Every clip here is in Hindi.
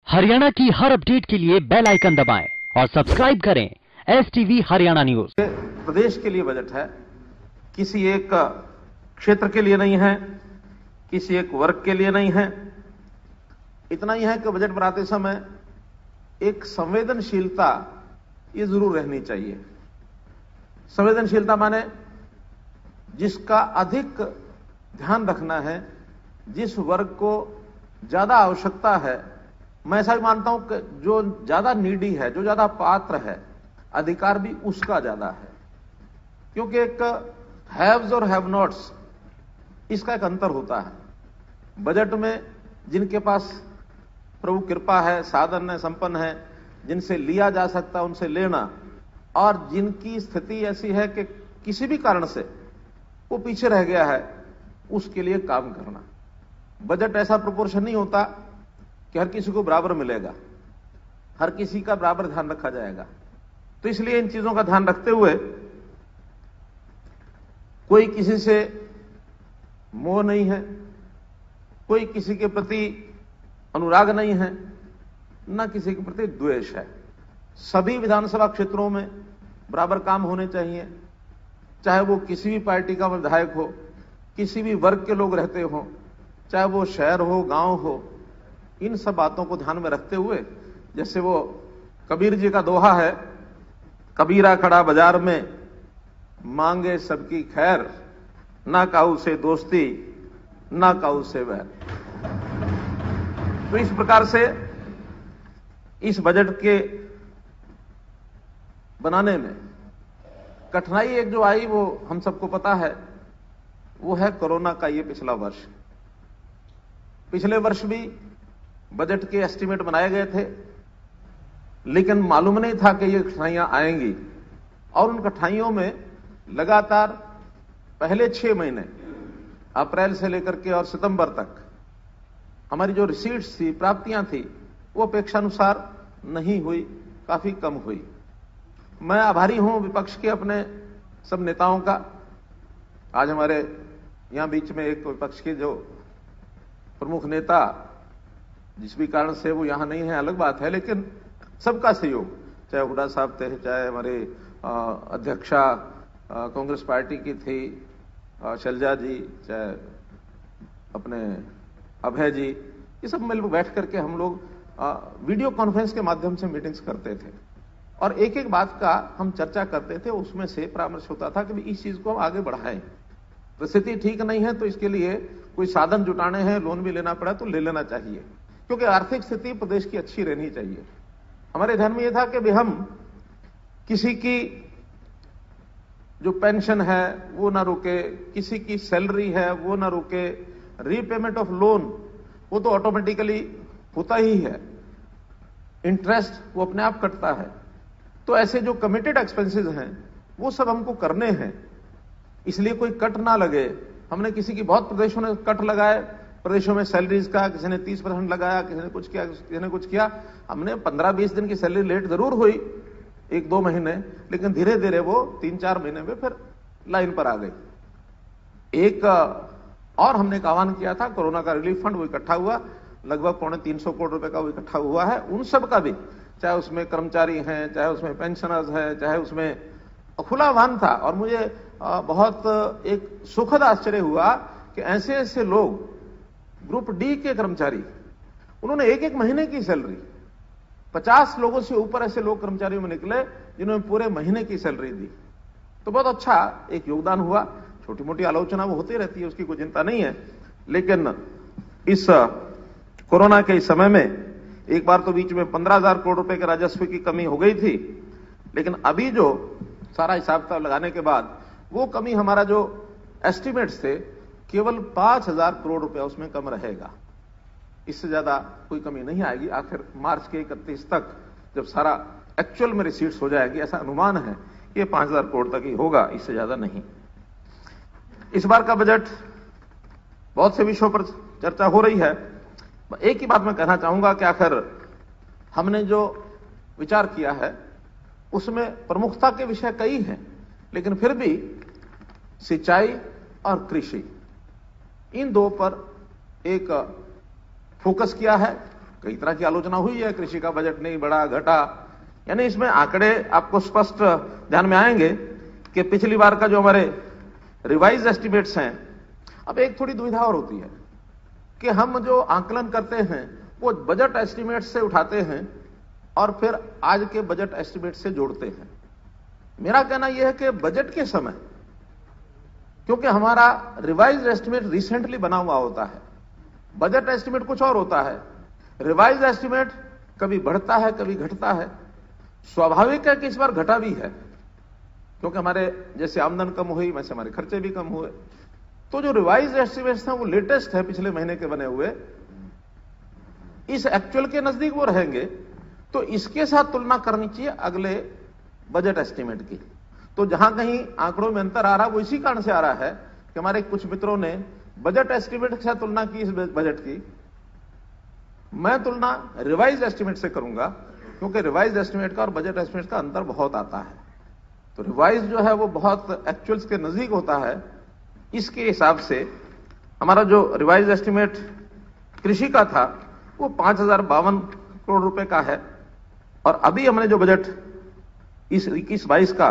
हरियाणा की हर अपडेट के लिए बेल आइकन दबाएं और सब्सक्राइब करें एसटीवी हरियाणा न्यूज। प्रदेश के लिए बजट है, किसी एक क्षेत्र के लिए नहीं है, किसी एक वर्ग के लिए नहीं है। इतना ही है कि बजट बनाते समय एक संवेदनशीलता ये जरूर रहनी चाहिए। संवेदनशीलता माने जिसका अधिक ध्यान रखना है, जिस वर्ग को ज्यादा आवश्यकता है। मैं ऐसा भी मानता हूं कि जो ज्यादा नीडी है, जो ज्यादा पात्र है, अधिकार भी उसका ज्यादा है, क्योंकि एक हैव्स और हैव नॉट्स इसका एक अंतर होता है। बजट में जिनके पास प्रभु कृपा है, साधन है, संपन्न है, जिनसे लिया जा सकता उनसे लेना, और जिनकी स्थिति ऐसी है कि किसी भी कारण से वो पीछे रह गया है, उसके लिए काम करना। बजट ऐसा प्रोपोर्शन नहीं होता कि हर किसी को बराबर मिलेगा, हर किसी का बराबर ध्यान रखा जाएगा। तो इसलिए इन चीजों का ध्यान रखते हुए कोई किसी से मोह नहीं है, कोई किसी के प्रति अनुराग नहीं है, ना किसी के प्रति द्वेष है। सभी विधानसभा क्षेत्रों में बराबर काम होने चाहिए, चाहे वो किसी भी पार्टी का विधायक हो, किसी भी वर्ग के लोग रहते हो, चाहे वो शहर हो, गांव हो। इन सब बातों को ध्यान में रखते हुए, जैसे वो कबीर जी का दोहा है, कबीरा खड़ा बाजार में मांगे सबकी खैर, ना काऊ से दोस्ती ना काऊ से वैर। तो इस प्रकार से इस बजट के बनाने में कठिनाई एक जो आई वो हम सबको पता है, वो है कोरोना का ये पिछला वर्ष। पिछले वर्ष भी बजट के एस्टीमेट बनाए गए थे, लेकिन मालूम नहीं था कि ये कठिनाइयां आएंगी, और उन कठिनाइयों में लगातार पहले 6 महीने अप्रैल से लेकर के और सितंबर तक हमारी जो रिसीट्स थी, प्राप्तियां थी, वो अपेक्षानुसार नहीं हुई, काफी कम हुई। मैं आभारी हूं विपक्ष के अपने सब नेताओं का। आज हमारे यहां बीच में एक विपक्ष के जो प्रमुख नेता, जिस भी कारण से वो यहां नहीं है अलग बात है, लेकिन सबका सहयोग, चाहे हुड्डा साहब थे, चाहे हमारे अध्यक्षा कांग्रेस पार्टी की थी शैलजा जी, चाहे अपने अभय जी, ये सब मिल बैठ करके हम लोग वीडियो कॉन्फ्रेंस के माध्यम से मीटिंग्स करते थे और एक एक बात का हम चर्चा करते थे। उसमें से परामर्श होता था कि इस चीज को हम आगे बढ़ाएं। परिस्थिति ठीक नहीं है तो इसके लिए कोई साधन जुटाने हैं, लोन भी लेना पड़ा तो ले लेना चाहिए, क्योंकि आर्थिक स्थिति प्रदेश की अच्छी रहनी चाहिए। हमारे ध्यान में यह था कि हम किसी की जो पेंशन है वो ना रुके, किसी की सैलरी है वो ना रुके, रीपेमेंट ऑफ लोन वो तो ऑटोमेटिकली होता ही है, इंटरेस्ट वो अपने आप कटता है। तो ऐसे जो कमिटेड एक्सपेंसेस हैं वो सब हमको करने हैं, इसलिए कोई कट ना लगे। हमने किसी की बहुत प्रदेशों ने कट लगाए, प्रदेशों में सैलरीज का किसी ने 30% लगाया, किसी ने कुछ किया, किसी ने कुछ किया। हमने 15-20 दिन की सैलरी लेट जरूर हुई, 1-2 महीने, लेकिन धीरे धीरे वो 3-4 महीने में फिर लाइन पर आ गई। एक और हमने एक आह्वान किया था, कोरोना का रिलीफ फंड वो इकट्ठा हुआ, लगभग 350 करोड़ रुपए का वो इकट्ठा हुआ है। उन सब का भी, चाहे उसमें कर्मचारी हैं, चाहे उसमें पेंशनर्स हैं, चाहे उसमें खुला आह्वान था। और मुझे बहुत एक सुखद आश्चर्य हुआ कि ऐसे ऐसे लोग, ग्रुप डी के कर्मचारी, उन्होंने 1-1 महीने की सैलरी, 50 लोगों से ऊपर ऐसे लोग कर्मचारियों में निकले जिन्होंने पूरे महीने की सैलरी दी। तो बहुत अच्छा एक योगदान हुआ। छोटी मोटी आलोचना वो होती रहती है, उसकी कोई चिंता नहीं है, लेकिन इस कोरोना के इस समय में एक बार तो बीच में 15,000 करोड़ रुपए के राजस्व की कमी हो गई थी, लेकिन अभी जो सारा हिसाब किताब लगाने के बाद वो कमी, हमारा जो एस्टिमेट्स थे, केवल 5,000 करोड़ रुपया उसमें कम रहेगा। इससे ज्यादा कोई कमी नहीं आएगी। आखिर मार्च के 31 तक जब सारा एक्चुअल में रिसीट्स हो जाएगी, ऐसा अनुमान है कि 5,000 करोड़ तक ही होगा, इससे ज्यादा नहीं। इस बार का बजट बहुत से विषयों पर चर्चा हो रही है। एक ही बात मैं कहना चाहूंगा कि आखिर हमने जो विचार किया है उसमें प्रमुखता के विषय कई हैं, लेकिन फिर भी सिंचाई और कृषि, इन दो पर एक फोकस किया है। कई तरह की आलोचना हुई है, कृषि का बजट नहीं बढ़ा, घटा, यानी इसमें आंकड़े आपको स्पष्ट ध्यान में आएंगे कि पिछली बार का जो हमारे रिवाइज एस्टिमेट्स हैं, अब एक थोड़ी दुविधा और होती है कि हम जो आंकलन करते हैं वो बजट एस्टिमेट से उठाते हैं और फिर आज के बजट एस्टिमेट से जोड़ते हैं। मेरा कहना यह है कि बजट के समय, क्योंकि हमारा रिवाइज एस्टिमेट रिसेंटली बना हुआ होता है, बजट एस्टिमेट कुछ और होता है, रिवाइज एस्टिमेट कभी बढ़ता है कभी घटता है। स्वाभाविक है कि इस बार घटा भी है, क्योंकि हमारे जैसे आमदन कम हुई वैसे हमारे खर्चे भी कम हुए। तो जो रिवाइज एस्टिमेट्स हैं वो लेटेस्ट है, पिछले महीने के बने हुए, इस एक्चुअल के नजदीक वो रहेंगे, तो इसके साथ तुलना करनी चाहिए अगले बजट एस्टिमेट की। तो जहां कहीं आंकड़ों में अंतर आ रहा है वो इसी कारण से आ रहा है कि हमारे कुछ मित्रों ने बजट एस्टिमेट के साथ तुलना की इस बजट की। मैं तुलना रिवाइज एस्टिमेट से करूंगा, क्योंकि रिवाइज एस्टिमेट का और बजट एस्टिमेट का अंतर बहुत आता है। तो रिवाइज जो है वो बहुत एक्चुअल्स के नजदीक होता है। इसके हिसाब से हमारा जो रिवाइज एस्टिमेट कृषि का था वो 5052 करोड़ रुपए का है, और अभी हमने जो बजट इस 21-22 का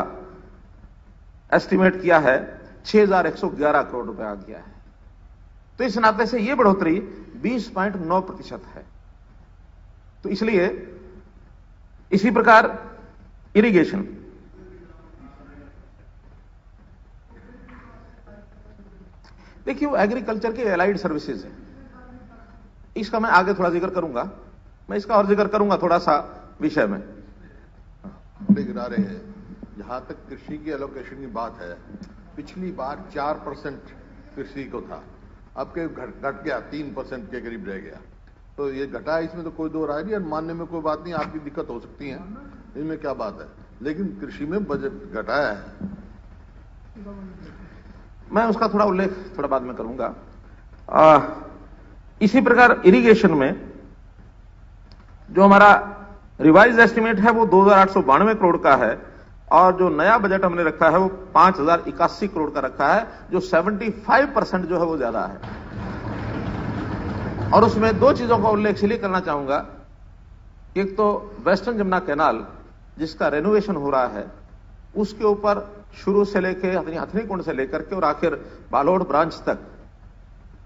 एस्टिमेट किया है 6111 करोड़ रुपए आ गया है। तो इस नाते से यह बढ़ोतरी 20.9% है। तो इसलिए इसी प्रकार इरिगेशन, देखिए वो एग्रीकल्चर के एलाइड सर्विसेज है, इसका मैं आगे थोड़ा जिक्र करूंगा, मैं इसका और जिक्र करूंगा थोड़ा सा विषय में। गिरारे हैं। जहां तक कृषि की एलोकेशन की बात है, पिछली बार 4% कृषि को था, अब के घट गया 3% के करीब रह गया। तो ये घटा है, इसमें तो कोई दो राय नहीं, और मानने में कोई बात नहीं, आपकी दिक्कत हो सकती है, इसमें क्या बात है, लेकिन कृषि में बजट घटाया है। मैं उसका थोड़ा उल्लेख थोड़ा बाद में करूंगा। इसी प्रकार इरिगेशन में जो हमारा रिवाइज एस्टिमेट है वो 2892 करोड़ का है, और जो नया बजट हमने रखा है वो 5081 करोड़ का रखा है, जो 75% जो है वो ज्यादा है। और उसमें दो चीजों का उल्लेख इसलिए करना चाहूंगा, एक तो वेस्टर्न जमुना कैनाल जिसका रेनोवेशन हो रहा है, उसके ऊपर शुरू से लेकर हथनी कुंड से लेकर के और आखिर बालोड़ ब्रांच तक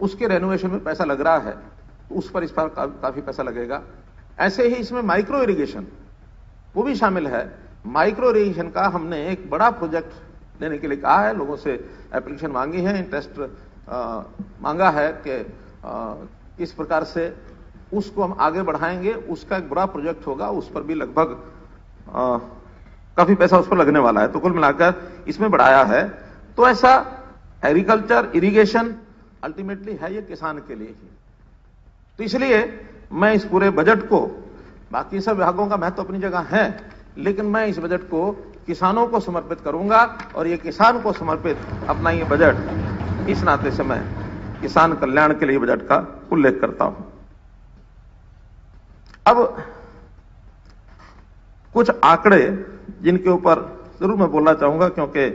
उसके रेनोवेशन में पैसा लग रहा है, तो उस पर इस पर काफी पैसा लगेगा। ऐसे ही इसमें माइक्रो इरिगेशन वो भी शामिल है। माइक्रो इरिगेशन का हमने एक बड़ा प्रोजेक्ट लेने के लिए कहा है, लोगों से एप्लीकेशन मांगी है, इंटरेस्ट मांगा है कि किस प्रकार से उसको हम आगे बढ़ाएंगे। उसका एक बड़ा प्रोजेक्ट होगा, उस पर भी लगभग काफी पैसा उस पर लगने वाला है। तो कुल मिलाकर इसमें बढ़ाया है। तो ऐसा एग्रीकल्चर इरिगेशन अल्टीमेटली है ये किसान के लिए ही। तो इसलिए मैं इस पूरे बजट को, बाकी सब विभागों का महत्व अपनी जगह है, लेकिन मैं इस बजट को किसानों को समर्पित करूंगा, और ये किसान को समर्पित अपना ये बजट, इस नाते से मैं किसान कल्याण के लिए बजट का उल्लेख करता हूं। अब कुछ आंकड़े जिनके ऊपर जरूर मैं बोलना चाहूंगा, क्योंकि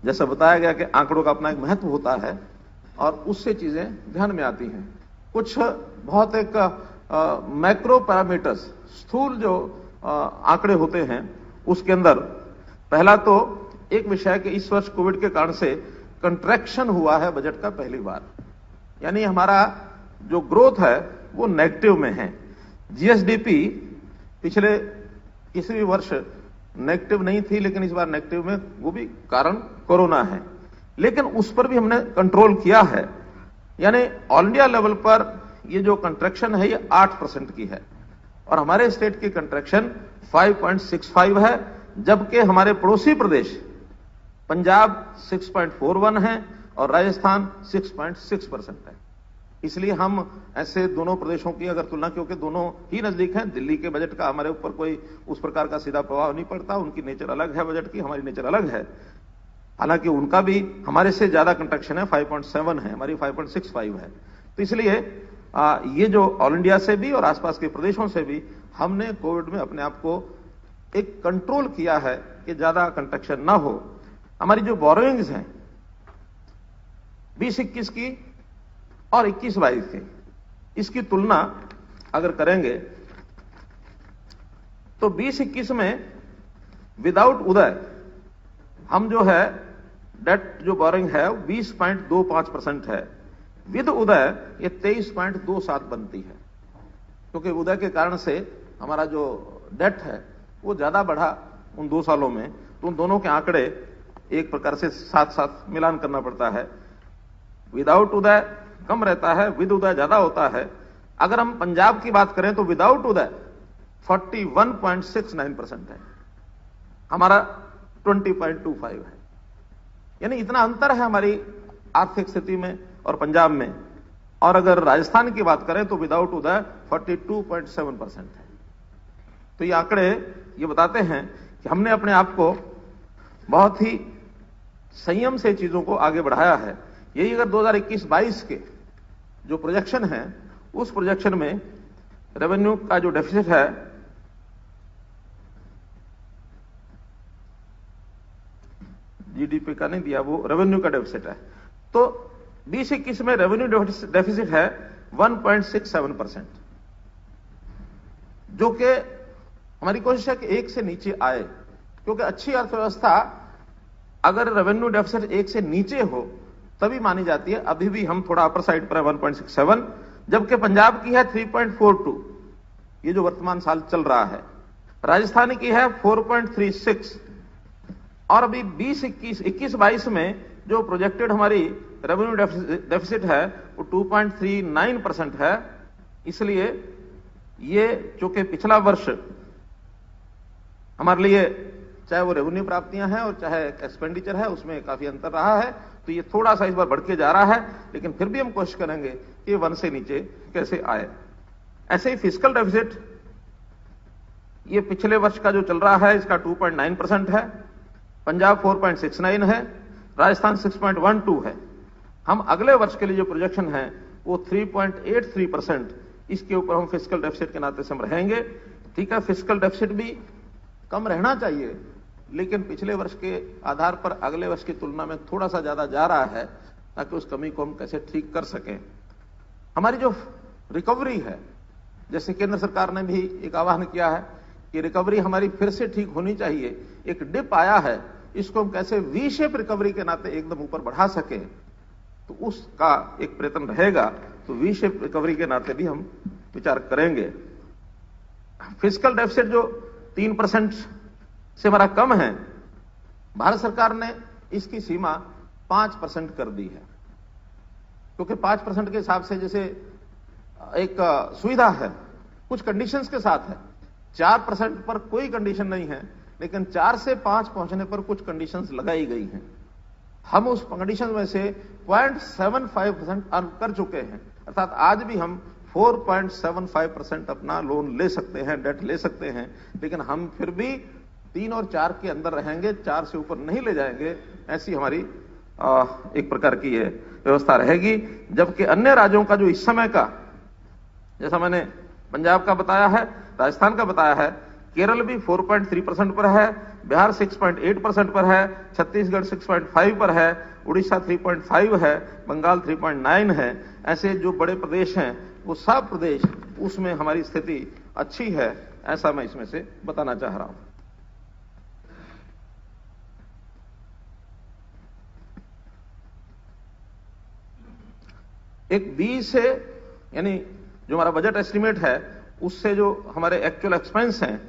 जैसा बताया गया कि आंकड़ों का अपना एक महत्व होता है और उससे चीजें ध्यान में आती हैं। कुछ बहुत एक मैक्रो पैरामीटर्स, स्थूल जो आंकड़े होते हैं, उसके अंदर पहला तो एक विषय कि इस वर्ष कोविड के कारण से कंट्रैक्शन हुआ है बजट का पहली बार, यानी हमारा जो ग्रोथ है वो नेगेटिव में है। जीएसडीपी पिछले किसी भी वर्ष नेगेटिव नहीं थी, लेकिन इस बार नेगेटिव में, वो भी कारण कोरोना है, लेकिन उस पर भी हमने कंट्रोल किया है। यानी ऑल इंडिया लेवल पर ये जो कंट्रैक्शन है ये 8% की है, और हमारे स्टेट की कंट्रैक्शन 5.65 है, जबकि हमारे पड़ोसी प्रदेश पंजाब 6.41 है और राजस्थान 6.6% है। इसलिए हम ऐसे दोनों प्रदेशों की अगर तुलना, क्योंकि दोनों ही नजदीक हैं, दिल्ली के बजट का हमारे ऊपर कोई उस प्रकार का सीधा प्रभाव नहीं पड़ता, उनकी नेचर अलग है बजट की, हमारी नेचर अलग है। हालांकि उनका भी हमारे से ज्यादा कंट्रैक्शन है, 5.7 है, हमारी 5.65 है। तो इसलिए ये जो ऑल इंडिया से भी और आसपास के प्रदेशों से भी हमने कोविड में अपने आप को एक कंट्रोल किया है कि ज्यादा कंट्रैक्शन ना हो। हमारी जो बोरोइंग्स हैं 20-21 की और 21-22 की, इसकी तुलना अगर करेंगे तो 20-21 में विदाउट उदय हम जो है डेट जो बोरिंग है 20.25% है, विद उदय ये 23.27 बनती है, क्योंकि उदय के कारण से हमारा जो डेट है वो ज्यादा बढ़ा उन 2 सालों में, तो उन दोनों के आंकड़े एक प्रकार से साथ साथ मिलान करना पड़ता है। विदाउट उदय कम रहता है, विद उदय ज्यादा होता है। अगर हम पंजाब की बात करें तो विदाउट उदय 41.69% है, हमारा 20.25 है, यानी इतना अंतर है हमारी आर्थिक स्थिति में और पंजाब में। और अगर राजस्थान की बात करें तो विदाउट उदय 42.7% है। तो ये आंकड़े ये बताते हैं कि हमने अपने आप को बहुत ही संयम से चीजों को आगे बढ़ाया है। यही अगर 2021-22 के जो प्रोजेक्शन है उस प्रोजेक्शन में रेवेन्यू का जो डेफिसिट है जीडीपी का नहीं दिया, वो रेवेन्यू का डेफिसिट है, तो 20-21 में रेवेन्यू डेफिसिट है 1.67%, जो कि हमारी कोशिश है कि 1 से नीचे आए, क्योंकि अच्छी अर्थव्यवस्था अगर रेवेन्यू डेफिसिट 1 से नीचे हो तभी मानी जाती है। अभी भी हम थोड़ा अपर साइड पर है 1.67, जबकि पंजाब की है 3.42, ये जो वर्तमान साल चल रहा है। राजस्थान की है 4.36, और अभी 21-22 में जो प्रोजेक्टेड हमारी रेवेन्यू डेफिसिट है वो 2.39% है। इसलिए ये चूंकि पिछला वर्ष हमारे लिए चाहे वो रेवेन्यू प्राप्तियां हैं और चाहे एक्सपेंडिचर है उसमें काफी अंतर रहा है, तो ये थोड़ा सा इस बार बढ़ के जा रहा है, लेकिन फिर भी हम कोशिश करेंगे कि 1 से नीचे कैसे आए। ऐसे ही फिस्कल डेफिसिट ये पिछले वर्ष का जो चल रहा है इसका 2.9% है, पंजाब 4.69 है, राजस्थान 6.12 है। हम अगले वर्ष के लिए जो प्रोजेक्शन है वो 3.83%, इसके ऊपर हम फिस्कल डेफिसिट के नाते से हम रहेंगे। ठीक है, फिस्कल डेफिसिट भी कम रहना चाहिए, लेकिन पिछले वर्ष के आधार पर अगले वर्ष की तुलना में थोड़ा सा ज्यादा जा रहा है, ताकि उस कमी को हम कैसे ठीक कर सकें। हमारी जो रिकवरी है, जैसे केंद्र सरकार ने भी एक आह्वान किया है कि रिकवरी हमारी फिर से ठीक होनी चाहिए। एक डिप आया है, इसको हम कैसे वी शेप रिकवरी के नाते एकदम ऊपर बढ़ा सकें, तो उसका एक प्रयत्न रहेगा। तो वी शेप रिकवरी के नाते भी हम विचार करेंगे। फिस्कल डेफिसिट जो 3% से हमारा कम है, भारत सरकार ने इसकी सीमा 5% कर दी है, क्योंकि 5% के हिसाब से जैसे एक सुविधा है, कुछ कंडीशंस के साथ है। 4% पर कोई कंडीशन नहीं है, लेकिन 4 से 5 पहुंचने पर कुछ कंडीशंस लगाई गई हैं। हम उस कंडीशन में से 0.75% अर्न कर चुके हैं, अर्थात आज भी हम 4.75% अपना लोन ले सकते हैं, डेट ले सकते हैं, लेकिन हम फिर भी 3 और 4 के अंदर रहेंगे, 4 से ऊपर नहीं ले जाएंगे। ऐसी हमारी एक प्रकार की ये व्यवस्था रहेगी। जबकि अन्य राज्यों का जो इस समय का, जैसा मैंने पंजाब का बताया है, राजस्थान का बताया है, केरल भी 4.3% पर है, बिहार 6.8% पर है, छत्तीसगढ़ 6.5 पर है, उड़ीसा 3.5 है, बंगाल 3.9 है। ऐसे जो बड़े प्रदेश हैं वो सब प्रदेश, उसमें हमारी स्थिति अच्छी है, ऐसा मैं इसमें से बताना चाह रहा हूं। एक 20 से, यानी जो हमारा बजट एस्टिमेट है उससे जो हमारे एक्चुअल एक्सपेंस हैं,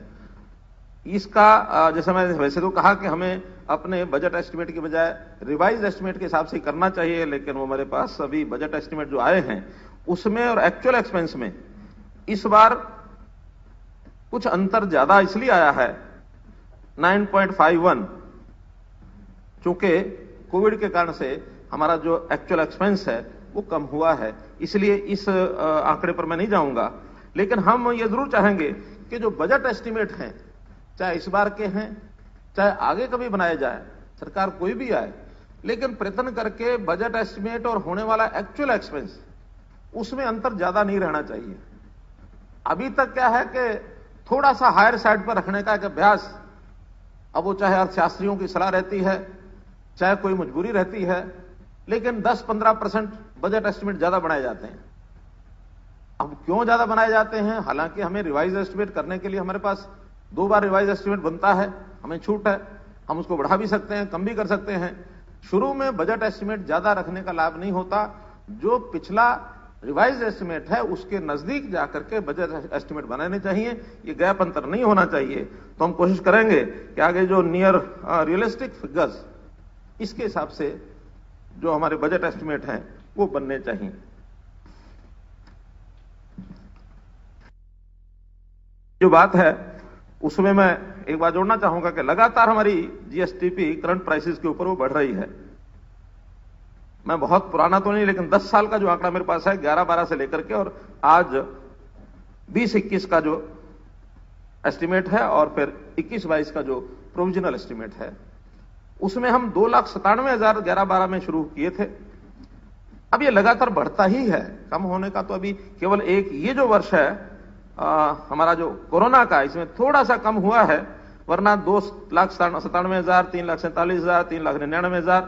इसका जैसे मैंने वैसे तो कहा कि हमें अपने बजट एस्टिमेट के बजाय रिवाइज एस्टिमेट के हिसाब से करना चाहिए, लेकिन वो हमारे पास अभी बजट एस्टिमेट जो आए हैं उसमें और एक्चुअल एक्सपेंस में इस बार कुछ अंतर ज्यादा इसलिए आया है, 9.51, चूंकि कोविड के कारण से हमारा जो एक्चुअल एक्सपेंस है वो कम हुआ है, इसलिए इस आंकड़े पर मैं नहीं जाऊंगा। लेकिन हम ये जरूर चाहेंगे कि जो बजट एस्टिमेट हैं, चाहे इस बार के हैं चाहे आगे कभी बनाए जाए, सरकार कोई भी आए, लेकिन प्रयत्न करके बजट एस्टिमेट और होने वाला एक्चुअल एक्सपेंस उसमें अंतर ज्यादा नहीं रहना चाहिए। अभी तक क्या है कि थोड़ा सा हायर साइड पर रखने का एक अभ्यास, अब वो चाहे अर्थशास्त्रियों की सलाह रहती है चाहे कोई मजबूरी रहती है, लेकिन 10-15% बजट एस्टिमेट ज्यादा बनाए जाते हैं। अब क्यों ज्यादा बनाए जाते हैं? हालांकि हमें रिवाइज एस्टिमेट करने के लिए हमारे पास 2 बार रिवाइज एस्टिमेट बनता है, हमें छूट है, हम उसको बढ़ा भी सकते हैं, कम भी कर सकते हैं। शुरू में बजट एस्टिमेट ज्यादा रखने का लाभ नहीं होता। जो पिछला रिवाइज एस्टिमेट है उसके नजदीक जाकर के बजट एस्टिमेट बनाने चाहिए, ये गैप अंतर नहीं होना चाहिए। तो हम कोशिश करेंगे कि आगे जो नियर रियलिस्टिक फिगर्स, इसके हिसाब से जो हमारे बजट एस्टिमेट हैं वो बनने चाहिए। जो बात है उसमें मैं एक बात जोड़ना चाहूंगा कि लगातार हमारी जीएसटीपी करंट प्राइसेस के ऊपर वो बढ़ रही है। मैं बहुत पुराना तो नहीं, लेकिन 10 साल का जो आंकड़ा मेरे पास है 11-12 से लेकर के और आज 20-21 का जो एस्टिमेट है और फिर 21-22 का जो प्रोविजनल एस्टिमेट है, उसमें हम 2,97,000 11-12 में शुरू किए थे। अब ये लगातार बढ़ता ही है, कम होने का तो अभी केवल एक ये जो वर्ष है हमारा जो कोरोना का, इसमें थोड़ा सा कम हुआ है, वरना 2,97,000, 3,47,000, 3,99,000,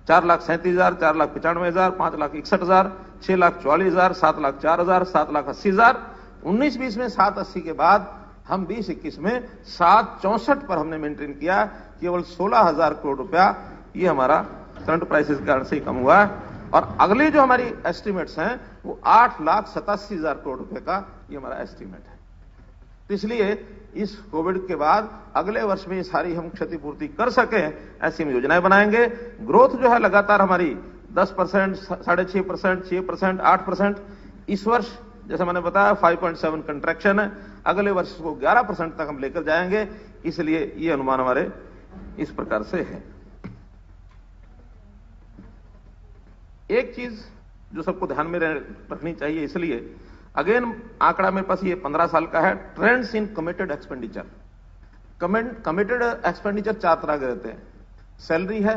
4,37,000, 4,95,000, 5,61,000, 6,44,000, 7,04,000, 7,80,000, 19-20 में 7,80 के बाद हम 20-21 में 7,64 पर हमने मेंटेन किया। केवल 16,000 करोड़ रुपया ये हमारा करंट प्राइसेस के कारण से कम हुआ है। और अगले जो हमारी एस्टिमेट्स हैं वो 8,87,000 करोड़ रुपए का ये हमारा एस्टिमेट है। तो इसलिए इस कोविड के बाद अगले वर्ष में ये सारी हम क्षतिपूर्ति कर सकें, ऐसी हम योजनाएं बनाएंगे। ग्रोथ जो है लगातार हमारी 10%, 6.5%, 6%, 8%। इस वर्ष जैसे मैंने बताया 5.7 कंट्रैक्शन है, अगले वर्ष को 11% तक हम लेकर जाएंगे। इसलिए ये अनुमान हमारे इस प्रकार से है। एक चीज जो सबको ध्यान में रखनी चाहिए, इसलिए अगेन आंकड़ा मेरे पास ये 15 साल का है, trends in committed expenditure. Committed expenditure 4 तरह के रहते हैं, सैलरी है,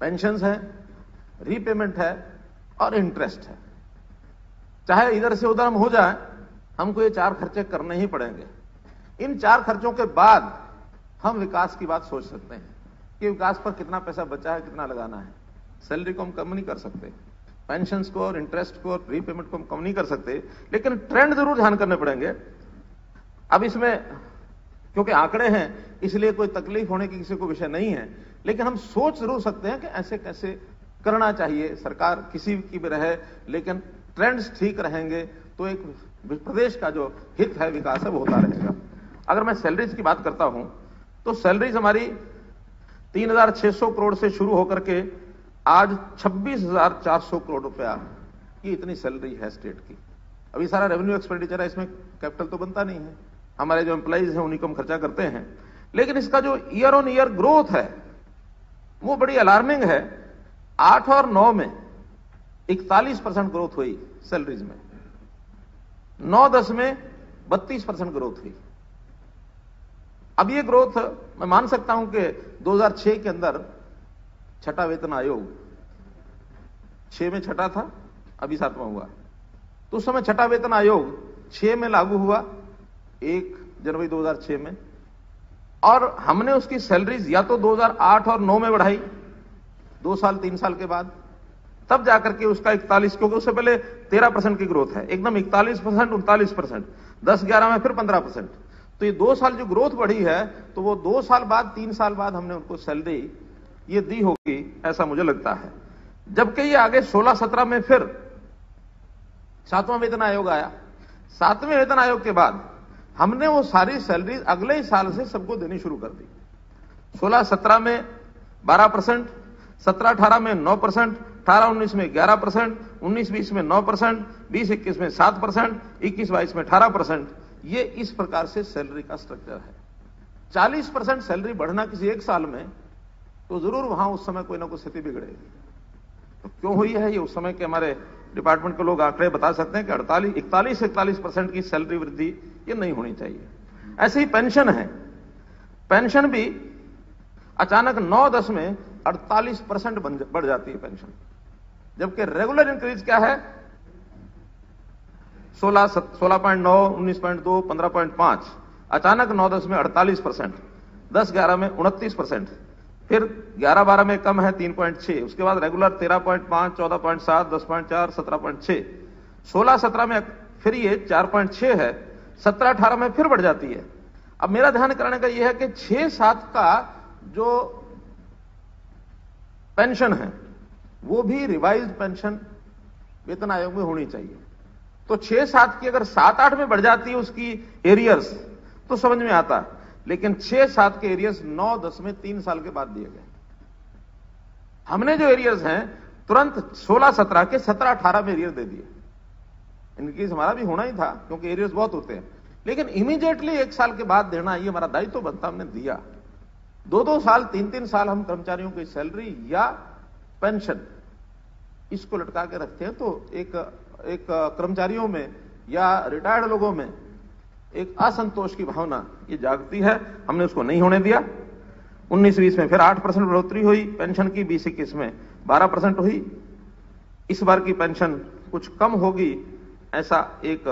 पेंशन्स है, रीपेमेंट है और इंटरेस्ट है। चाहे इधर से उधर हम हो जाए, हमको ये 4 खर्चे करने ही पड़ेंगे। इन 4 खर्चों के बाद हम विकास की बात सोच सकते हैं कि विकास पर कितना पैसा बचा है, कितना लगाना है। सैलरी को हम कम नहीं कर सकते, पेंशन्स को और इंटरेस्ट को और रीपेमेंट को हम कम नहीं कर सकते, लेकिन ट्रेंड जरूर ध्यान करने पड़ेंगे। अब इसमें क्योंकि आंकड़े हैं इसलिए कोई तकलीफ होने की किसी को विषय नहीं है, लेकिन हम सोच जरूर सकते हैं कि ऐसे कैसे करना चाहिए। सरकार किसी की भी रहे, लेकिन ट्रेंड्स ठीक रहेंगे तो एक प्रदेश का जो हित है, विकास है, वो होता रहेगा। अगर मैं सैलरीज की बात करता हूं तो सैलरीज हमारी 3,600 करोड़ से शुरू होकर के आज 26,400 करोड़ रुपया, ये इतनी सैलरी है स्टेट की। अभी सारा रेवेन्यू एक्सपेंडिचर है, इसमें कैपिटल तो बनता नहीं है, हमारे जो एम्प्लॉइज हैं उन्हीं को हम खर्चा करते हैं। लेकिन इसका जो ईयर ऑन ईयर ग्रोथ है वो बड़ी अलार्मिंग है। 8 और 9 में 41% ग्रोथ हुई सैलरीज में, 9-10 में 32% ग्रोथ हुई। अब ये ग्रोथ मैं मान सकता हूं कि 2006 के अंदर छठा वेतन आयोग, 6 में छठा था, अभी 7वां हुआ, तो उस समय छठा वेतन आयोग 6 में लागू हुआ, 1 जनवरी 2006 में, और हमने उसकी सैलरीज या तो 2008 और 9 में बढ़ाई, 2 साल 3 साल के बाद, तब जाकर के उसका 41, क्योंकि उससे पहले 13% की ग्रोथ है, एकदम 41%, 39%, 10-11 में फिर 15%। तो ये 2 साल जो ग्रोथ बढ़ी है, तो वो 2 साल बाद 3 साल बाद हमने उनको सैलरी ये दी होगी, ऐसा मुझे लगता है। जबकि ये आगे 16-17 में फिर 7वां वेतन आयोग आया। 7वें वेतन आयोग के बाद हमने वो सारी सैलरी अगले ही साल से सबको देनी शुरू कर दी। 16-17 में 12%, 17-18 में 9%, 18-19 में 11%, 19-20 में 9%, 20-21 में 7%, 21-22 में 18%। ये इस प्रकार से सैलरी का स्ट्रक्चर है। 40% सैलरी बढ़ना किसी एक साल में, तो जरूर वहां उस समय कोई ना कोई स्थिति बिगड़ेगी। तो क्यों हुई है ये, उस समय के हमारे डिपार्टमेंट के लोग आंकड़े बता सकते हैं कि 41-41% की सैलरी वृद्धि ये नहीं होनी चाहिए। ऐसे ही पेंशन है, पेंशन भी अचानक 9-10 में 48% बढ़ जाती है पेंशन, जबकि रेगुलर इंक्रीज क्या है 16.9, 19.2, 15.5, अचानक 9-10 में 48%, 10-11 में 29%, फिर 11-12 में कम है 3.6, उसके बाद रेगुलर 13.5, 14.7, 10.4, 17.6, 16-17 में फिर ये 4.6 है, 17-18 में फिर बढ़ जाती है। अब मेरा ध्यान कराने का यह है कि 6-7 का जो पेंशन है वो भी रिवाइज्ड पेंशन वेतन आयोग में होनी चाहिए। तो 6-7 की अगर 7-8 में बढ़ जाती है उसकी एरियर्स तो समझ में आता है, लेकिन 6-7 के एरियर्स 9-10 में 3 साल के बाद दिए गए। हमने जो एरियर्स हैं तुरंत 16-17 के 17-18 में एरियर दे दिए। इनकेस हमारा भी होना ही था क्योंकि एरियर्स बहुत होते हैं, लेकिन इमीडिएटली 1 साल के बाद देना ये हमारा दायित्व बनता, हमने दिया। 2-2 साल 3-3 साल हम कर्मचारियों की सैलरी या पेंशन इसको लटका के रखते हैं, तो एक कर्मचारियों में या रिटायर्ड लोगों में एक असंतोष की भावना ये जागती है। हमने उसको नहीं होने दिया। 19-20 में फिर 8% बढ़ोतरी हुई पेंशन की, 20-21 में 12% हुई। इस बार की पेंशन कुछ कम होगी ऐसा एक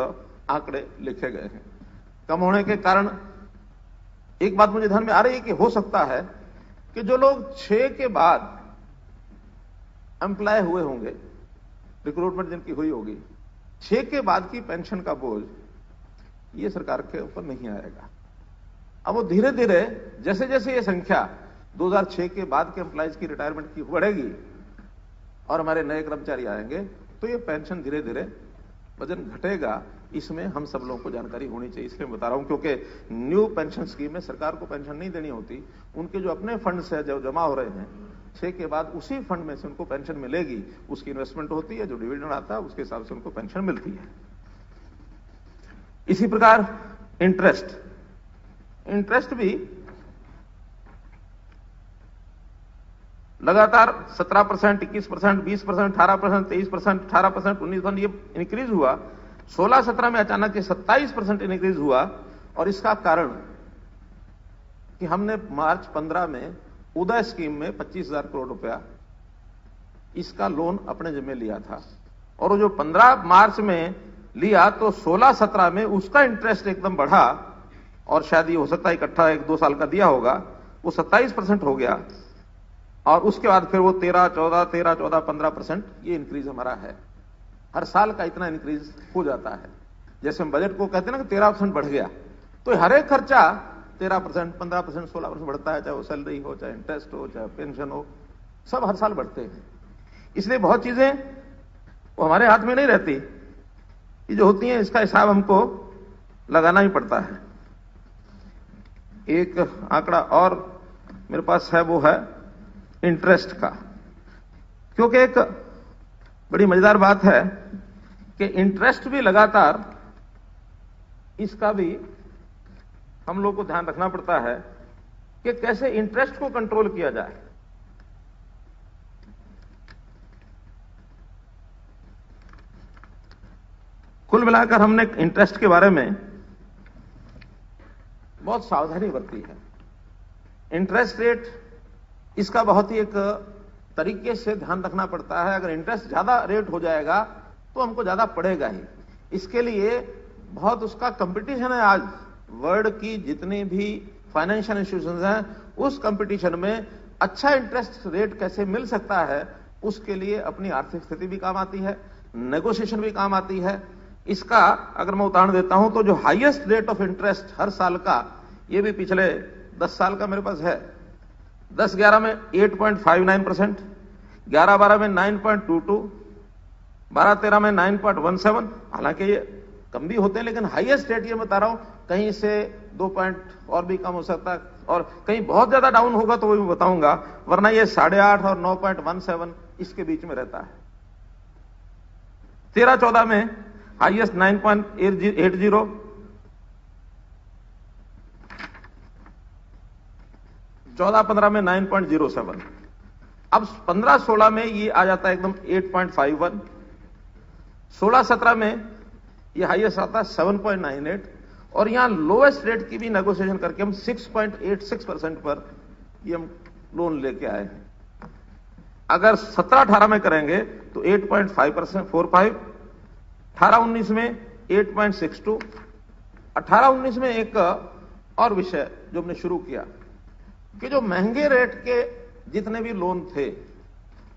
आंकड़े लिखे गए हैं। कम होने के कारण एक बात मुझे ध्यान में आ रही है कि हो सकता है कि जो लोग 6 के बाद एम्प्लॉय हुए होंगे, रिक्रूटमेंट जिनकी हुई होगी, 6 के बाद की पेंशन का बोझ ये सरकार के ऊपर नहीं आएगा। अब वो धीरे धीरे जैसे जैसे ये संख्या 2006 के बाद के एम्प्लॉयज की रिटायरमेंट की बढ़ेगी और हमारे नए कर्मचारी आएंगे तो ये पेंशन धीरे धीरे वजन घटेगा। इसमें हम सब लोगों को जानकारी होनी चाहिए, इसलिए मैं बता रहा हूं, क्योंकि न्यू पेंशन स्कीम में सरकार को पेंशन नहीं देनी होती। उनके जो अपने फंड्स है जो जमा हो रहे हैं 6 के बाद, उसी फंड में से उनको पेंशन मिलेगी। उसकी इन्वेस्टमेंट होती है, जो डिविडेंड आता है उसके हिसाब से उनको पेंशन मिलती है। इसी प्रकार इंटरेस्ट भी लगातार 17%, 21%, 20%, 18%, 23%, 18%, 19% ये इंक्रीज हुआ। 16-17 में अचानक 27% इंक्रीज हुआ। और इसका कारण कि हमने मार्च 15 में उदय स्कीम में 25,000 करोड़ रुपया इसका लोन अपने जिम्मे लिया था, और वो जो 15 मार्च में लिया तो 16-17 में उसका इंटरेस्ट एकदम बढ़ा, और शायद ये हो सकता है इकट्ठा 1-2 साल का दिया होगा, वो 27% हो गया। और उसके बाद फिर वो 13-14, 15% ये इंक्रीज हमारा है। हर साल का इतना इंक्रीज हो जाता है। जैसे हम बजट को कहते हैं ना कि 13% बढ़ गया, तो हर एक खर्चा 13%, 15%, 16% बढ़ता है, चाहे वो सैलरी हो, चाहे इंटरेस्ट हो, चाहे पेंशन हो, सब हर साल बढ़ते हैं। इसलिए बहुत चीजें वो हमारे हाथ में नहीं रहती, ये जो होती हैं इसका हिसाब हमको लगाना ही पड़ता है। एक आंकड़ा और मेरे पास है, वो है इंटरेस्ट का, क्योंकि एक बड़ी मजेदार बात है कि इंटरेस्ट भी लगातार, इसका भी हम लोग को ध्यान रखना पड़ता है कि कैसे इंटरेस्ट को कंट्रोल किया जाए। कुल मिलाकर हमने इंटरेस्ट के बारे में बहुत सावधानी बरती है। इंटरेस्ट रेट इसका बहुत ही एक तरीके से ध्यान रखना पड़ता है। अगर इंटरेस्ट ज्यादा रेट हो जाएगा तो हमको ज्यादा पड़ेगा ही। इसके लिए बहुत उसका कंपटीशन है। आज वर्ल्ड की जितनी भी फाइनेंशियल इंस्टीट्यूशंस हैं, उस कंपटीशन में अच्छा इंटरेस्ट रेट कैसे मिल सकता है, उसके लिए अपनी आर्थिक स्थिति भी काम आती है, नेगोशिएशन भी काम आती है। इसका अगर मैं उदाहरण देता हूं तो जो हाईएस्ट रेट ऑफ इंटरेस्ट हर साल का, ये भी पिछले 10 साल का मेरे पास है। 10-11 में 8.59%, 11-12 में 9.22, 12-13 में 9.17। हालांकि ये कम भी होते हैं, लेकिन हाईएस्ट रेट ये बता रहा हूं, कहीं से 2 पॉइंट और भी कम हो सकता है, और कहीं बहुत ज्यादा डाउन होगा तो वो भी बताऊंगा, वरना ये 8.5 और 9.17 इसके बीच में रहता है। 13-14 में हाईएस्ट 9.80, 14-15 में 9.07। अब 15-16 में ये आ जाता है एकदम 8.51। 16-17 में ये हाईएस्ट आता है 7.98, और यहां लोएस्ट रेट की भी नेगोशिएशन करके हम 6.86% पर ये हम लोन लेके आए हैं। अगर 17-18 में करेंगे तो 8.45, 18-19 में 8.62। 18-19 में एक और विषय जो हमने शुरू किया कि जो महंगे रेट के जितने भी लोन थे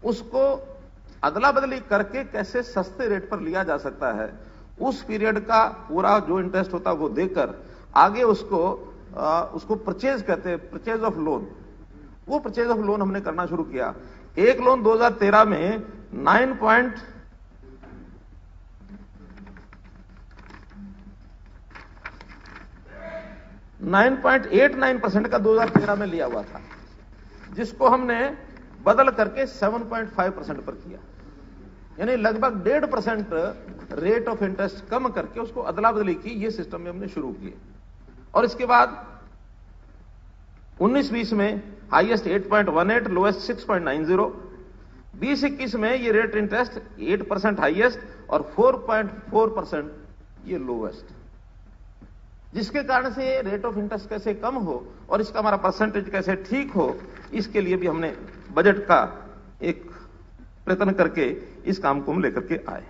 उसको अदला बदली करके कैसे सस्ते रेट पर लिया जा सकता है, उस पीरियड का पूरा जो इंटरेस्ट होता है वो देकर आगे उसको परचेज कहते हैं, परचेज ऑफ लोन। वो परचेज ऑफ लोन हमने करना शुरू किया। एक लोन 2013 में 9.89% का 2013 में लिया हुआ था, जिसको हमने बदल करके 7.5% पर किया, यानी लगभग 1.5% रेट ऑफ इंटरेस्ट कम करके उसको अदला बदली की। ये सिस्टम में हमने शुरू किए। और इसके बाद 19-20 में हाईएस्ट 8.18, लोएस्ट 6.90, 20-21 में ये रेट इंटरेस्ट 8% हाईएस्ट और 4.4% ये लोएस्ट, जिसके कारण से ये रेट ऑफ इंटरेस्ट कैसे कम हो और इसका हमारा परसेंटेज कैसे ठीक हो, इसके लिए भी हमने बजट का एक प्रयत्न करके इस काम को हम लेकर के आए।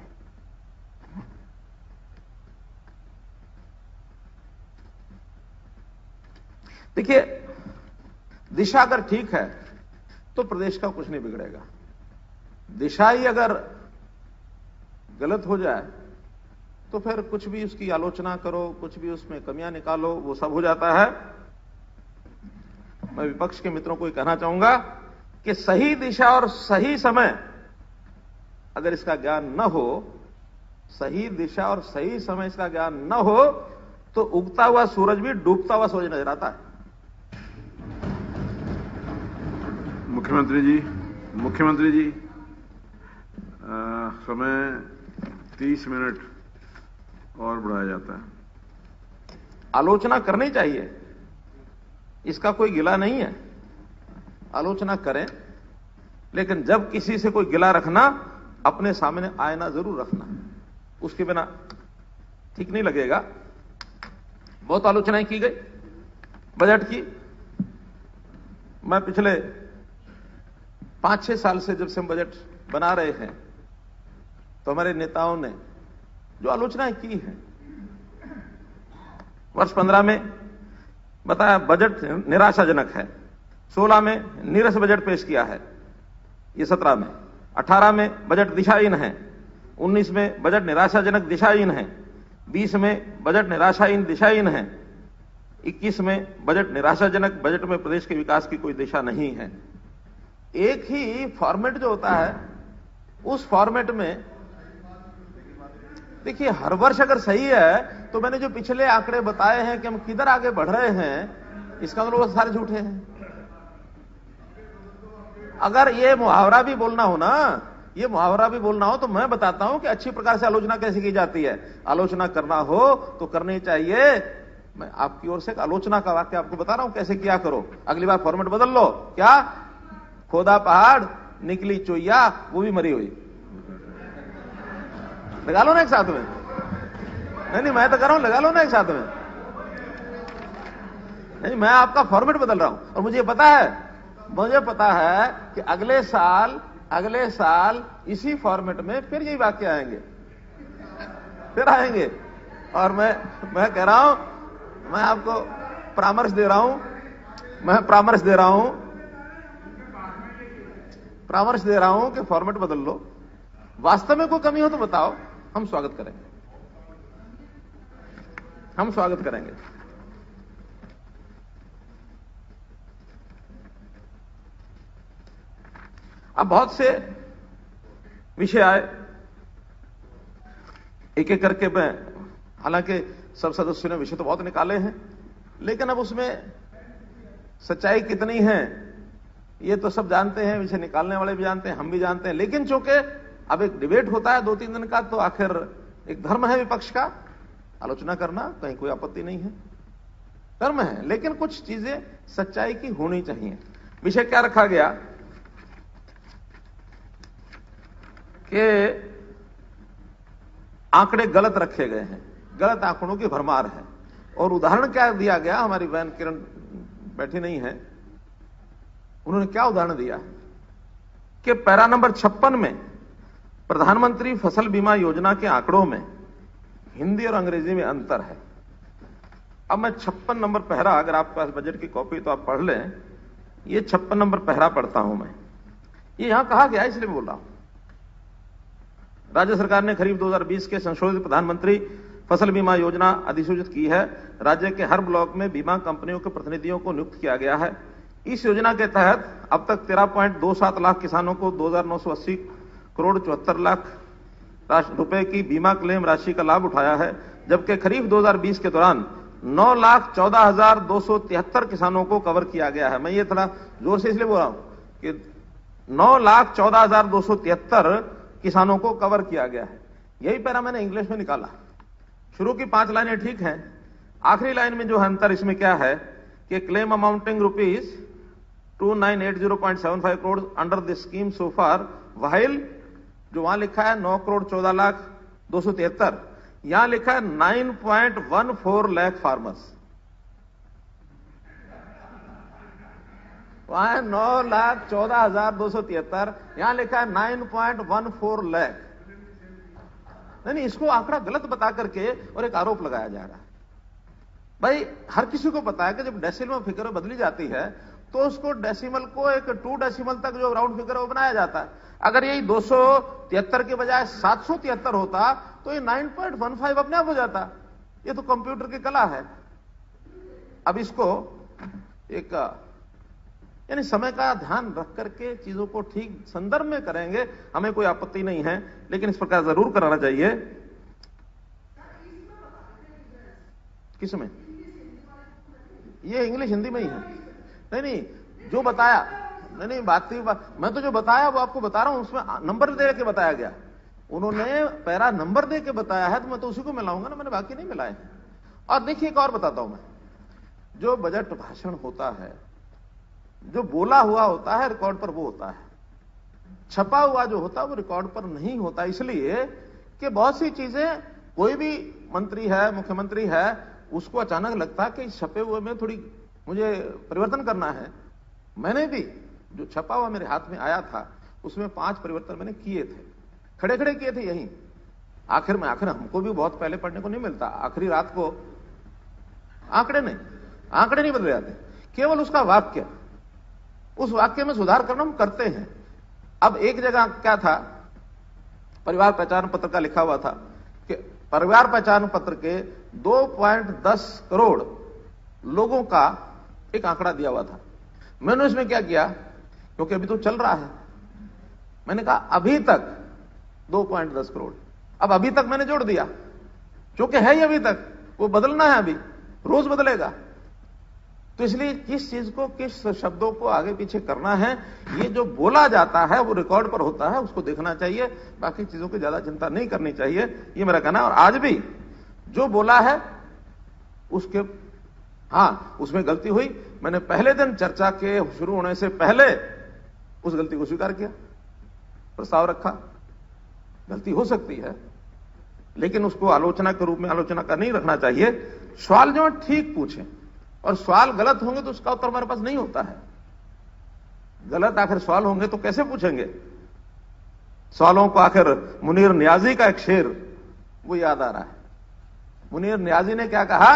देखिए, दिशा अगर ठीक है तो प्रदेश का कुछ नहीं बिगड़ेगा। दिशा ही अगर गलत हो जाए तो फिर कुछ भी उसकी आलोचना करो, कुछ भी उसमें कमियां निकालो, वो सब हो जाता है। मैं विपक्ष के मित्रों को ये कहना चाहूंगा कि सही दिशा और सही समय अगर इसका ज्ञान न हो, सही दिशा और सही समय इसका ज्ञान न हो, तो उगता हुआ सूरज भी डूबता हुआ सूरज नजर आता है। मुख्यमंत्री जी, समय 30 मिनट और बढ़ाया जाता है। आलोचना करनी चाहिए, इसका कोई गिला नहीं है, आलोचना करें, लेकिन जब किसी से कोई गिला रखना, अपने सामने आईना जरूर रखना, उसके बिना ठीक नहीं लगेगा। बहुत आलोचनाएं की गई बजट की। मैं पिछले 5-6 साल से जब से हम बजट बना रहे हैं तो हमारे नेताओं ने जो आलोचनाएं की हैं, वर्ष 15 में बताया बजट निराशाजनक है, 16 में नीरस बजट पेश किया है, ये 17 में, 18 में बजट दिशाहीन है, 19 में बजट निराशाजनक दिशाहीन है, 20 में बजट निराशाहीन दिशाहीन है, 21 में बजट निराशाजनक, बजट में प्रदेश के विकास की कोई दिशा नहीं है। एक ही फॉर्मेट जो होता है, उस फॉर्मेट में देखिए हर वर्ष अगर सही है तो मैंने जो पिछले आंकड़े बताए हैं कि हम किधर आगे बढ़ रहे हैं, इसका मतलब वो सारे झूठे हैं। अगर ये मुहावरा भी बोलना हो ना, ये मुहावरा भी बोलना हो तो मैं बताता हूं कि अच्छी प्रकार से आलोचना कैसे की जाती है। आलोचना करना हो तो करनी चाहिए। मैं आपकी ओर से आलोचना का वाक्य आपको बता रहा हूं कैसे किया करो। अगली बार फॉर्मेट बदल लो। क्या खोदा पहाड़ निकली चोइया, वो भी मरी हुई, लगा लो ना एक साथ में। नहीं मैं तो कर रहा हूं, लगा लो ना एक साथ में। नहीं, मैं आपका फॉर्मेट बदल रहा हूं और मुझे पता है कि अगले साल इसी फॉर्मेट में फिर यही वाक्य आएंगे, फिर आएंगे। और मैं कह रहा हूं, मैं आपको परामर्श दे रहा हूं कि फॉर्मेट बदल लो। वास्तव में कोई कमी हो तो बताओ, हम स्वागत करेंगे। अब बहुत से विषय आए, एक एक करके मैं, हालांकि सब सदस्यों ने विषय तो बहुत निकाले हैं, लेकिन अब उसमें सच्चाई कितनी है ये तो सब जानते हैं, विषय निकालने वाले भी जानते हैं, हम भी जानते हैं। लेकिन चूंकि अब एक डिबेट होता है 2-3 दिन का, तो आखिर एक धर्म है विपक्ष का आलोचना करना, कहीं कोई आपत्ति नहीं है, धर्म है। लेकिन कुछ चीजें सच्चाई की होनी चाहिए। विषय क्या रखा गया कि आंकड़े गलत रखे गए हैं, गलत आंकड़ों की भरमार है। और उदाहरण क्या दिया गया, हमारी बहन किरण बैठी नहीं है, उन्होंने क्या उदाहरण दिया कि पैरा नंबर 56 में प्रधानमंत्री फसल बीमा योजना के आंकड़ों में हिंदी और अंग्रेजी में अंतर है। अब मैं 56 नंबर पहरा, अगर आपके पास बजट की कॉपी तो आप पढ़ लें, ये 56 नंबर पहरा पढ़ता हूं मैं। ये यहां कहा गया इसलिए बोल रहा हूं। राज्य सरकार ने खरीफ 2020 के संशोधित प्रधानमंत्री फसल बीमा योजना अधिसूचित की है। राज्य के हर ब्लॉक में बीमा कंपनियों के प्रतिनिधियों को नियुक्त किया गया है। इस योजना के तहत अब तक 13.27 लाख किसानों को 2,980 करोड़ 74 लाख रुपए की बीमा क्लेम राशि का लाभ उठाया है, जबकि खरीफ 2020 के दौरान 9,14,273 किसानों को कवर किया गया है। मैं ये थोड़ा जोर से इसलिए बोल रहा हूं कि 9,14,273 किसानों को कवर किया गया है। यही पैरा मैंने इंग्लिश में निकाला। शुरू की 5 लाइनें ठीक हैं, आखिरी लाइन में जो है अंतर इसमें क्या है कि claim amounting ₹2980.75 crore under the scheme so far, while जो वहां लिखा है 9 करोड़ 14 लाख 273, यहां लिखा है 9.14 लाख फार्मर्स। वहां है 9,14,273, यहां लिखा है 9.14 लाख। नहीं, इसको आंकड़ा गलत बता करके और एक आरोप लगाया जा रहा है। भाई हर किसी को पता है कि जब डेसिमल फिगर बदली जाती है तो उसको डेसिमल को एक 2 डेसिमल तक जो राउंड फिगर है वो बनाया जाता है। अगर यही 273 के बजाय 773 होता तो ये 9.15 अपने आप हो जाता। ये तो कंप्यूटर की कला है। अब इसको एक यानी समय का ध्यान रख करके चीजों को ठीक संदर्भ में करेंगे, हमें कोई आपत्ति नहीं है, लेकिन इस प्रकार जरूर कराना चाहिए। किसमें? ये इंग्लिश हिंदी में ही है। नहीं, जो बताया, नहीं बात मैं तो जो बताया वो आपको बता रहा हूं, उसमें नंबर दे के बताया गया। उन्होंने पैरा नंबर दे के बताया है तो मैं तो उसी को मिलाऊंगा ना, मैंने बाकी नहीं मिलाए। और देखिए एक और बताता हूं मैं, जो बजट भाषण होता है, जो बोला हुआ होता है रिकॉर्ड पर वो होता है, छपा हुआ जो होता है वो रिकॉर्ड पर नहीं होता। इसलिए कि बहुत सी चीजें कोई भी मंत्री है, मुख्यमंत्री है, उसको अचानक लगता है कि छपे हुए में थोड़ी मुझे परिवर्तन करना है। मैंने भी जो छपा हुआ मेरे हाथ में आया था उसमें 5 परिवर्तन मैंने किए थे, खड़े खड़े किए थे यहीं आखिर में। आखिर हमको भी बहुत पहले पढ़ने को नहीं मिलता, आखिरी रात को आंकड़े नहीं बदले जाते, केवल उसका वाक्य, उस वाक्य में सुधार करना हम करते हैं। अब एक जगह क्या था, परिवार पहचान पत्र का लिखा हुआ था कि परिवार पहचान पत्र के 2.10 करोड़ लोगों का एक आंकड़ा दिया हुआ था। मैंने इसमें क्या किया, क्योंकि अभी तो चल रहा है, मैंने कहा अभी तक 2.10 करोड़। अब अभी तक मैंने जोड़ दिया, क्योंकि है ही अभी तक, वो बदलना है, अभी रोज बदलेगा। तो इसलिए किस चीज को, किस शब्दों को आगे पीछे करना है, ये जो बोला जाता है वो रिकॉर्ड पर होता है, उसको देखना चाहिए। बाकी चीजों की ज्यादा चिंता नहीं करनी चाहिए, ये मेरा कहना है। और आज भी जो बोला है उसके, हाँ उसमें गलती हुई, मैंने पहले दिन चर्चा के शुरू होने से पहले उस गलती को स्वीकार किया, प्रस्ताव रखा। गलती हो सकती है लेकिन उसको आलोचना के रूप में आलोचना का नहीं रखना चाहिए। सवाल जो ठीक पूछें, और सवाल गलत होंगे तो उसका उत्तर हमारे पास नहीं होता है। गलत आखिर सवाल होंगे तो कैसे पूछेंगे सवालों को। आखिर मुनीर नियाजी का एक शेर वो याद आ रहा है। मुनीर नियाजी ने क्या कहा,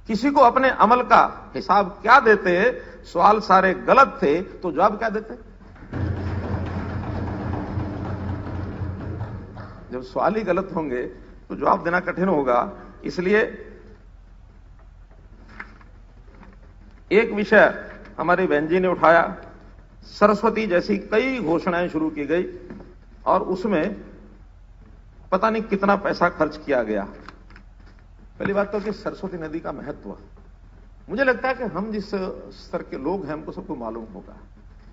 किसी को अपने अमल का हिसाब क्या देते, सवाल सारे गलत थे तो जवाब क्या देते। जब सवाल ही गलत होंगे तो जवाब देना कठिन होगा। इसलिए एक विषय हमारी बहन जी ने उठाया, सरस्वती जैसी कई घोषणाएं शुरू की गई और उसमें पता नहीं कितना पैसा खर्च किया गया। पहली बात तो कि सरस्वती नदी का महत्व, मुझे लगता है कि हम जिस स्तर के लोग हैं हमको सबको मालूम होगा।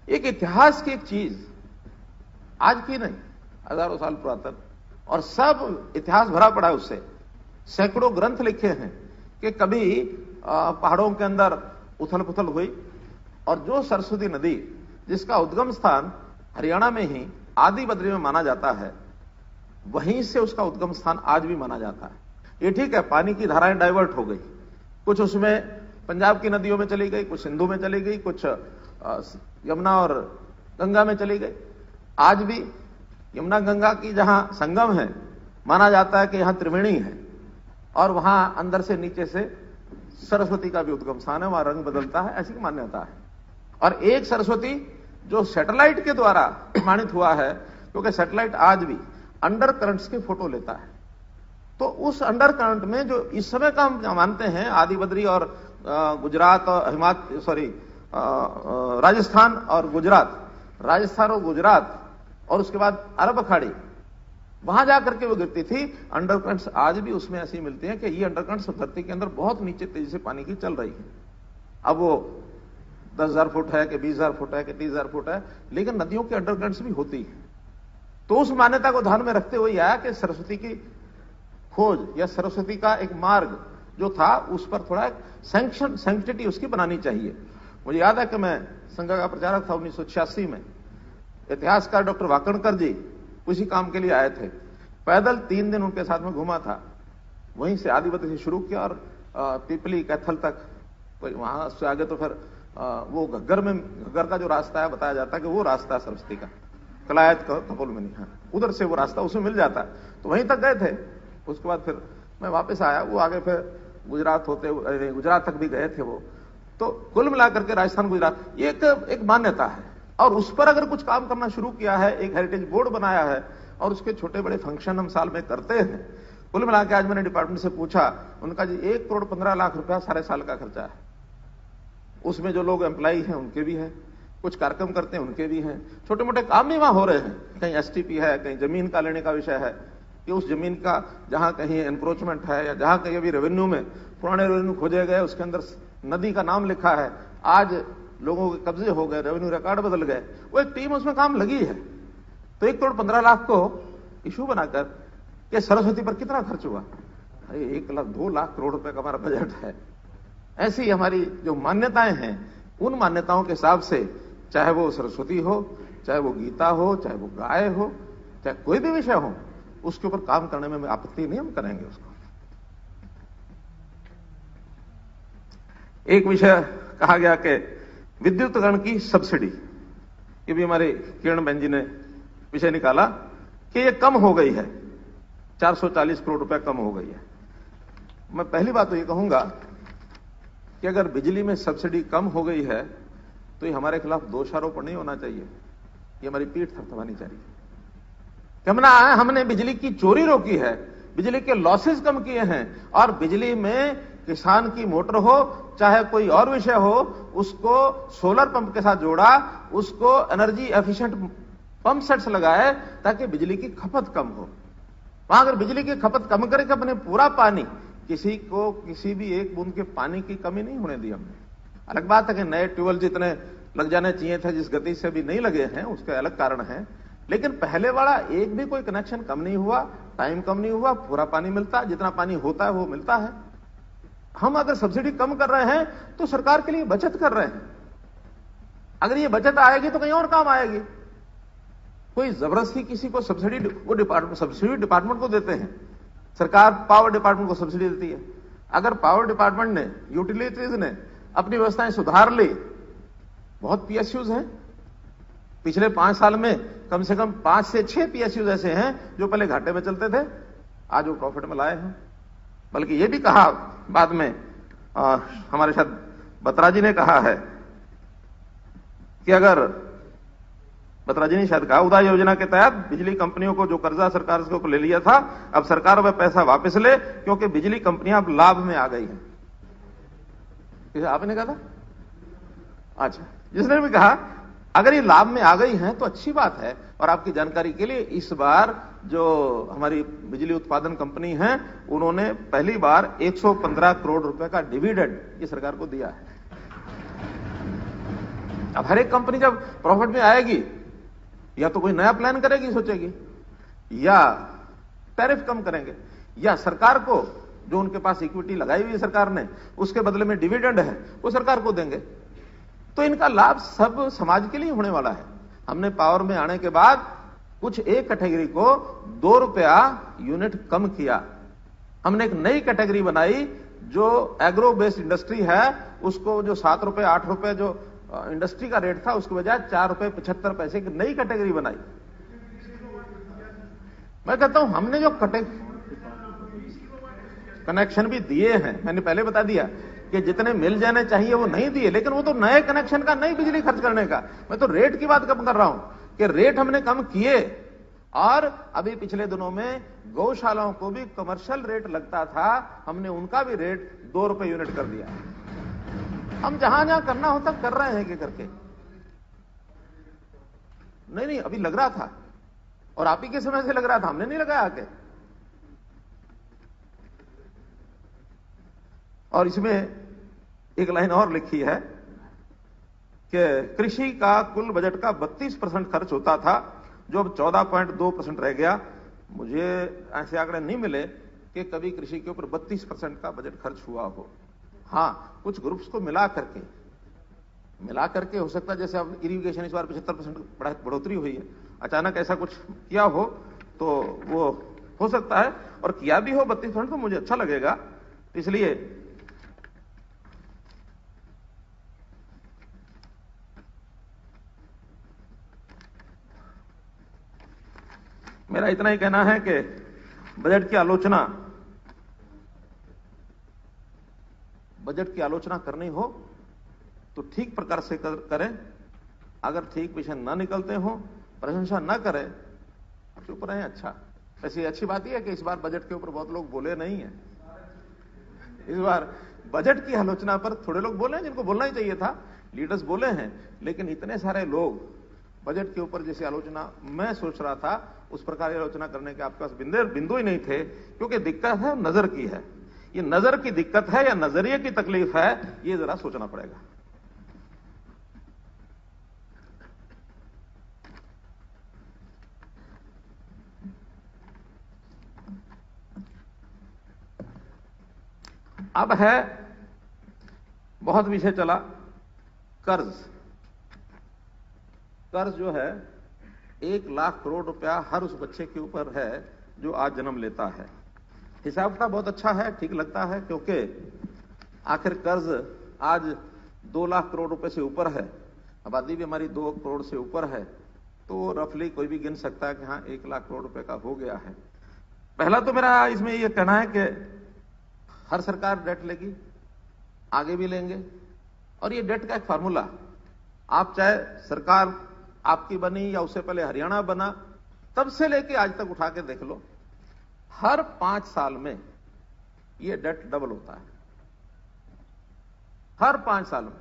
एक इतिहास की एक चीज, आज की नहीं, हजारों साल पुरातन, और सब इतिहास भरा पड़ा है उससे। सैकड़ों ग्रंथ लिखे हैं कि कभी पहाड़ों के अंदर उथल पुथल हुई, और जो सरस्वती नदी जिसका उद्गम स्थान हरियाणा में ही आदि बद्री में माना जाता है, वहीं से उसका उद्गम स्थान आज भी माना जाता है। ये ठीक है, पानी की धाराएं डाइवर्ट हो गई, कुछ उसमें पंजाब की नदियों में चली गई, कुछ सिंधु में चली गई, कुछ यमुना और गंगा में चली गई। आज भी यमुना गंगा की जहां संगम है, माना जाता है कि यहां त्रिवेणी है, और वहां अंदर से नीचे से सरस्वती का भी उद्गम स्थान है, वहां रंग बदलता है, ऐसी मान्यता है। और एक सरस्वती जो सैटेलाइट के द्वारा प्रमाणित हुआ है, क्योंकि सैटेलाइट आज भी अंडर करंट्स की फोटो लेता है। तो उस अंडर करंट में जो इस समय का हम मानते हैं आदि बद्री और गुजरात और राजस्थान और गुजरात और उसके बाद अरब अखाड़ी, वहां जाकर के वो गिरती थी। अंडर करंट्स आज भी उसमें ऐसी मिलती हैं कि ये अंडर करंट्स धरती के अंदर बहुत नीचे तेजी से पानी की चल रही है। अब वो 10,000 फुट है कि 20,000 फुट है कि 30,000 फुट है, लेकिन नदियों के अंडर करंट्स भी होती है। तो उस मान्यता को ध्यान में रखते हुए आया कि सरस्वती की खोज या सरस्वती का एक मार्ग जो था उस पर थोड़ा सैंक्टिटी उसकी बनानी चाहिए। मुझे याद है कि मैं संघ का प्रचारक था 1986 में। इतिहासकार डॉक्टर वाकणकर जी उसी काम के लिए आए थे। पैदल 3 दिन उनके साथ में घूमा था। वहीं से आदिबद्री से शुरू किया और पिपली कैथल तक, वहां से आगे तो फिर वो घग्गर का जो रास्ता है बताया जाता है कि वो रास्ता है सरस्वती का, कलायत कपोल में नहीं, उधर से वो रास्ता उसमें मिल जाता है। तो वहीं तक गए थे। उसके बाद फिर मैं वापस आया, वो आगे फिर गुजरात तक भी गए थे वो। तो कुल मिलाकर के राजस्थान गुजरात ये एक मान्यता है और उस पर अगर कुछ काम करना शुरू किया है, एक हेरिटेज बोर्ड बनाया है और उसके छोटे बड़े फंक्शन हम साल में करते हैं। कुल मिला के आज मैंने डिपार्टमेंट से पूछा, उनका जी 1,15,00,000 रुपया सारे साल का खर्चा है। उसमें जो लोग एम्प्लॉई हैं उनके भी हैं, कुछ कार्यक्रम करते हैं उनके भी हैं, छोटे मोटे काम भी वहां हो रहे हैं। कहीं एसटीपी है, कहीं जमीन का लेने का विषय है कि उस जमीन का जहां कहीं एनक्रोचमेंट है या जहां कहीं अभी रेवेन्यू में पुराने रेवेन्यू खोजे गए, उसके अंदर नदी का नाम लिखा है, आज लोगों के कब्जे हो गए, रेवेन्यू रिकॉर्ड बदल गए, वो एक टीम उसमें काम लगी है। तो 1,15,00,000 को इशू बनाकर कि सरस्वती पर कितना खर्च हुआ, अरे 1,00,000 2 लाख करोड़ रुपए का हमारा बजट है। ऐसी हमारी जो मान्यताएं हैं, उन मान्यताओं के हिसाब से चाहे वो सरस्वती हो, चाहे वो गीता हो, चाहे वो गाय हो, चाहे कोई भी विषय हो, उसके ऊपर काम करने में आपत्ति नहीं हम करेंगे उसको। एक विषय कहा गया कि विद्युतीकरण की सब्सिडी, ये भी हमारे किरण बहन जी ने विषय निकाला कि ये कम हो गई है, 440 करोड़ रुपए कम हो गई है। मैं पहली बात तो ये कहूंगा कि अगर बिजली में सब्सिडी कम हो गई है तो ये हमारे खिलाफ दोषारोपण नहीं होना चाहिए, ये हमारी पीठ थपथपानी चाहिए। हमने बिजली की चोरी रोकी है, बिजली के लॉसेस कम किए हैं और बिजली में किसान की मोटर हो चाहे कोई और विषय हो, उसको सोलर पंप के साथ जोड़ा, उसको एनर्जी एफिशिएंट पंप सेट्स लगाए ताकि बिजली की खपत कम हो। वहां अगर बिजली की खपत कम करके अपने पूरा पानी, किसी को किसी भी एक बूंद के पानी की कमी नहीं होने दी हमने। अलग बात है कि नए ट्यूबवेल जितने लग जाने चाहिए थे जिस गति से भी नहीं लगे हैं, उसके अलग कारण है, लेकिन पहले वाला एक भी कोई कनेक्शन कम नहीं हुआ, टाइम कम नहीं हुआ, पूरा पानी मिलता, जितना पानी होता है वो मिलता है। हम अगर सब्सिडी कम कर रहे हैं तो सरकार के लिए बचत कर रहे हैं। अगर ये बचत आएगी तो कहीं और काम आएगी। कोई जबरदस्ती किसी को सब्सिडी, वो सब्सिडी डिपार्टमेंट को देते हैं, सरकार पावर डिपार्टमेंट को सब्सिडी देती है। अगर पावर डिपार्टमेंट ने, यूटिलिटीज ने अपनी व्यवस्थाएं सुधार ली, बहुत पीएसयूज हैं, पिछले 5 साल में कम से कम 5 से 6 पीएसयूज ऐसे हैं जो पहले घाटे में चलते थे, आज वो प्रॉफिट में लाए हैं। बल्कि ये भी कहा बाद में हमारे साथ बत्रा जी ने कहा है कि अगर बत्रा जी ने शायद कहा, उदय योजना के तहत बिजली कंपनियों को जो कर्जा सरकार के ऊपर ले लिया था, अब सरकार वह पैसा वापस ले क्योंकि बिजली कंपनियां अब लाभ में आ गई हैं। आपने कहा था? अच्छा, जिसने भी कहा अगर ये लाभ में आ गई हैं तो अच्छी बात है। और आपकी जानकारी के लिए इस बार जो हमारी बिजली उत्पादन कंपनी है, उन्होंने पहली बार 115 करोड़ रुपए का डिविडेंड ये सरकार को दिया है। अब हर एक कंपनी जब प्रॉफिट में आएगी, या तो कोई नया प्लान करेगी, सोचेगी, या टैरिफ कम करेंगे, या सरकार को जो उनके पास इक्विटी लगाई हुई है सरकार ने, उसके बदले में डिविडेंड है वो सरकार को देंगे। तो इनका लाभ सब समाज के लिए होने वाला है। हमने पावर में आने के बाद कुछ एक कैटेगरी को 2 रुपया यूनिट कम किया। हमने एक नई कैटेगरी बनाई जो एग्रो बेस्ड इंडस्ट्री है, उसको जो 7 रुपए 8 रुपए जो इंडस्ट्री का रेट था उसके बजाय 4 रुपए 75 पैसे की नई कैटेगरी बनाई। मैं कहता हूं हमने जो कनेक्शन भी दिए हैं, मैंने पहले बता दिया कि जितने मिल जाने चाहिए वो नहीं दिए, लेकिन वो तो नए कनेक्शन का, नई बिजली खर्च करने का। मैं तो रेट की बात कम कर रहा हूं कि रेट हमने कम किए और अभी पिछले दिनों में गौशालाओं को भी कमर्शियल रेट लगता था, हमने उनका भी रेट 2 रुपए यूनिट कर दिया। हम जहां जहां करना होता कर रहे हैं कि करके नहीं अभी लग रहा था, और आप ही के समय से लग रहा था, हमने नहीं लगाया आके। और इसमें एक लाइन और लिखी है कि कृषि का कुल बजट का 32% खर्च होता था, जो अब 14.2% रह गया। मुझे ऐसे आंकड़े नहीं मिले कि कभी कृषि के ऊपर 32% का बजट खर्च हुआ हो। हां, कुछ ग्रुप्स को मिला करके हो सकता है, जैसे अब इरिगेशन इस बार 75% बढ़ोतरी हुई है, अचानक ऐसा कुछ किया हो तो वो हो सकता है, और किया भी हो 32% तो मुझे अच्छा लगेगा। इसलिए मेरा इतना ही कहना है कि बजट की आलोचना करनी हो तो ठीक प्रकार से करें। अगर ठीक विषय ना निकलते हो, प्रशंसा ना करें, चुप रहें। अच्छा, वैसे अच्छी बात यह है कि इस बार बजट के ऊपर बहुत लोग बोले नहीं है। इस बार बजट की आलोचना पर थोड़े लोग बोले हैं जिनको बोलना ही चाहिए था, लीडर्स बोले हैं, लेकिन इतने सारे लोग बजट के ऊपर जैसी आलोचना मैं सोच रहा था उस प्रकार की आलोचना करने के आपके पास बिंदु ही नहीं थे, क्योंकि दिक्कत है नजर की है। ये नजर की दिक्कत है या नजरिए की तकलीफ है, ये जरा सोचना पड़ेगा। अब है, बहुत विषय चला, कर्ज जो है 1 लाख करोड़ रुपया हर उस बच्चे के ऊपर है जो आज जन्म लेता है। हिसाब किताब बहुत अच्छा है, ठीक लगता है, क्योंकि आखिर कर्ज आज 2 लाख करोड़ रुपए से ऊपर है, आबादी भी हमारी 2 करोड़ से ऊपर है, तो रफली कोई भी गिन सकता है कि हाँ 1 लाख करोड़ रुपए का हो गया है। पहला तो मेरा इसमें यह कहना है कि हर सरकार डेट लेगी, आगे भी लेंगे, और ये डेट का एक फार्मूला, आप चाहे सरकार आपकी बनी या उससे पहले हरियाणा बना, तब से लेके आज तक उठा के देख लो, हर 5 साल में ये डेट डबल होता है। हर 5 साल में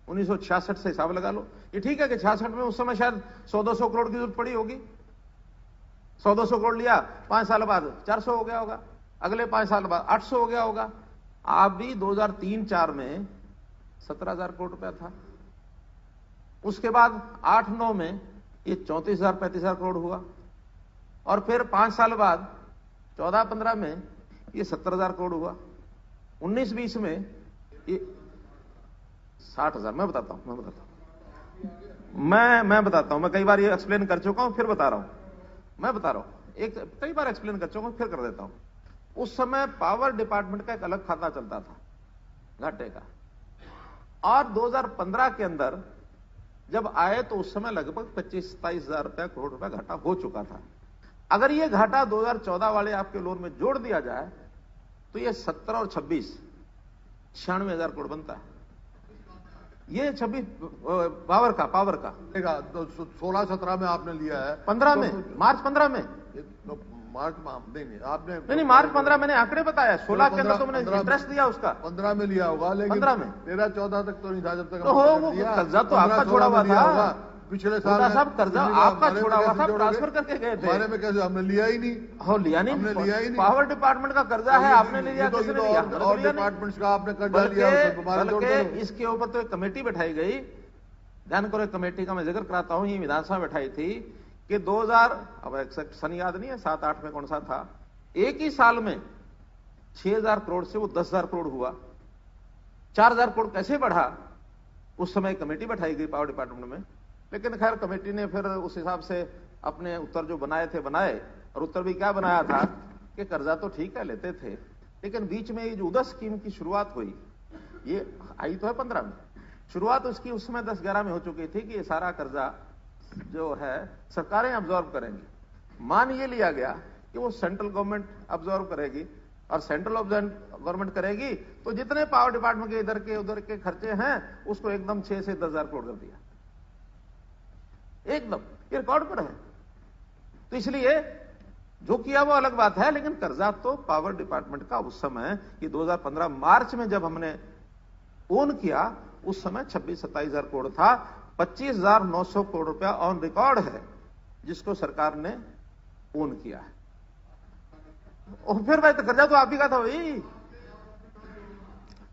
1966 से हिसाब लगा लो। ये ठीक है कि 66 में उस समय शायद 100-200 करोड़ की जरूरत पड़ी होगी, 100-200 करोड़ लिया, 5 साल बाद 400 हो गया होगा, अगले 5 साल बाद 800 हो गया होगा। आप भी 2003-4 में 17,000 करोड़ रुपया था, उसके बाद 8-9 में ये 34,000-35,000 करोड़ हुआ, और फिर 5 साल बाद 14-15 में ये 70,000 करोड़ हुआ, 19-20 में ये 60,000। मैं बताता हूं मैं कई बार ये एक्सप्लेन कर चुका हूं, फिर बता रहा हूं। मैं बता रहा हूं, कई बार एक्सप्लेन कर चुका हूं, फिर कर देता हूं। उस समय पावर डिपार्टमेंट का एक अलग खाता चलता था घाटे का, और 2015 के अंदर जब आए तो उस समय लगभग 25-27,000 करोड़ रुपया घाटा हो चुका था। अगर ये घाटा 2014 वाले आपके लोन में जोड़ दिया जाए तो ये 17 और 26 96,000 करोड़ बनता है। ये 26 पावर का 16-17 में आपने लिया है, 15 में, मार्च 15 में, मार्च में नहीं आपने नहीं मार्च 15 मैंने आंकड़े बताया, 16 के अंदर तो मैंने इंटरेस्ट दिया उसका, 15 में लिया होगा, लेकिन 15 में 13-14 तक तो नहीं था जब तक तो हो। कर्जा तो आपका छोड़ा हुआ था, पिछले साल साहब कर्जा आपका छोड़ा हुआ था, ट्रांसफर करके गए थे। बारे में कैसे हमने लिया ही नहीं, लिया नहीं, पावर डिपार्टमेंट का कर्जा है, आपने ले लिया, किसने लिया? और डिपार्टमेंट्स का आपने कर्जा लिया। बल्कि इसके ऊपर तो एक कमेटी बैठाई गई, ध्यान करो, कमेटी का मैं जिक्र कराता हूं, ये विधानसभा बैठाई थी कि 2000, अब एक्सैक्ट सन याद नहीं है, 7-8 में कौन सा था, एक ही साल में 6,000 करोड़ से वो 10,000 करोड़ हुआ, 4,000 करोड़ कैसे बढ़ा, उस समय कमेटी बैठाई गई पावर डिपार्टमेंट में। लेकिन खैर कमेटी ने फिर उस हिसाब से अपने उत्तर जो बनाए, और उत्तर भी क्या बनाया था कि कर्जा तो ठीक है लेते थे, लेकिन बीच में ये जो उदय स्कीम की शुरुआत हुई, ये आई तो है 15 में, शुरुआत उसकी उस समय 10-11 में हो चुकी थी कि ये सारा कर्जा जो है सरकारें अब्जॉर्व करेंगी। मान ये लिया गया कि वो सेंट्रल गवर्नमेंट अब्जॉर्व करेगी, और सेंट्रल गवर्नमेंट करेगी तो जितने पावर डिपार्टमेंट के इधर के उधर के खर्चे हैं उसको एकदम 6 से 10,000 करोड़ कर दिया, एकदम, ये रिकॉर्ड पर है। तो इसलिए जो किया वो अलग बात है, लेकिन कर्जा तो पावर डिपार्टमेंट का उस समय कि 2015 मार्च में जब हमने ओन किया, उस समय 26-27 हजार करोड़ था। 25,900 करोड़ रुपया ऑन रिकॉर्ड है जिसको सरकार ने ओन किया है। और फिर भाई तो कर्जा तो आप ही का था भाई,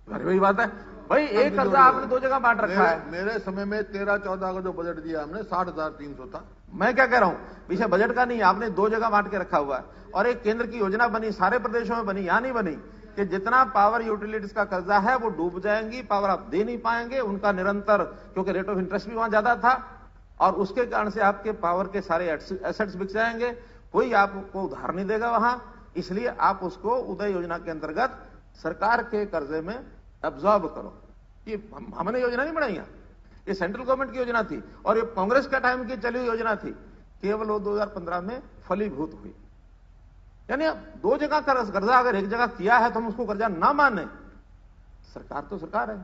अरे वही बात है भाई, एक कर्जा आपने दो जगह बांट रखा है। मेरे समय में 13-14 का जो बजट दिया हमने 60,300 था। मैं क्या कह रहा हूं, विषय बजट का नहीं, आपने दो जगह बांट के रखा हुआ है। और एक केंद्र की योजना बनी, सारे प्रदेशों में बनी, यहां नहीं बनी कि जितना पावर यूटिलिटीज का कर्जा है वो डूब जाएंगी, पावर आप दे नहीं पाएंगे, उनका निरंतर, क्योंकि रेट ऑफ इंटरेस्ट भी वहां ज्यादा था और उसके कारण से आपके पावर के सारे एसेट्स बिक जाएंगे, कोई आपको उधार नहीं देगा वहां। इसलिए आप उसको उदय योजना के अंतर्गत सरकार के कर्जे में एब्जॉर्ब करो। ये हमने योजना नहीं बनाई, ये सेंट्रल गवर्नमेंट की योजना थी और ये कांग्रेस का टाइम की चली हुई योजना थी, केवल वो 2015 में फलीभूत हुई। यानी दो जगह कर्जा अगर एक जगह किया है तो हम उसको कर्जा ना माने, सरकार तो सरकार है,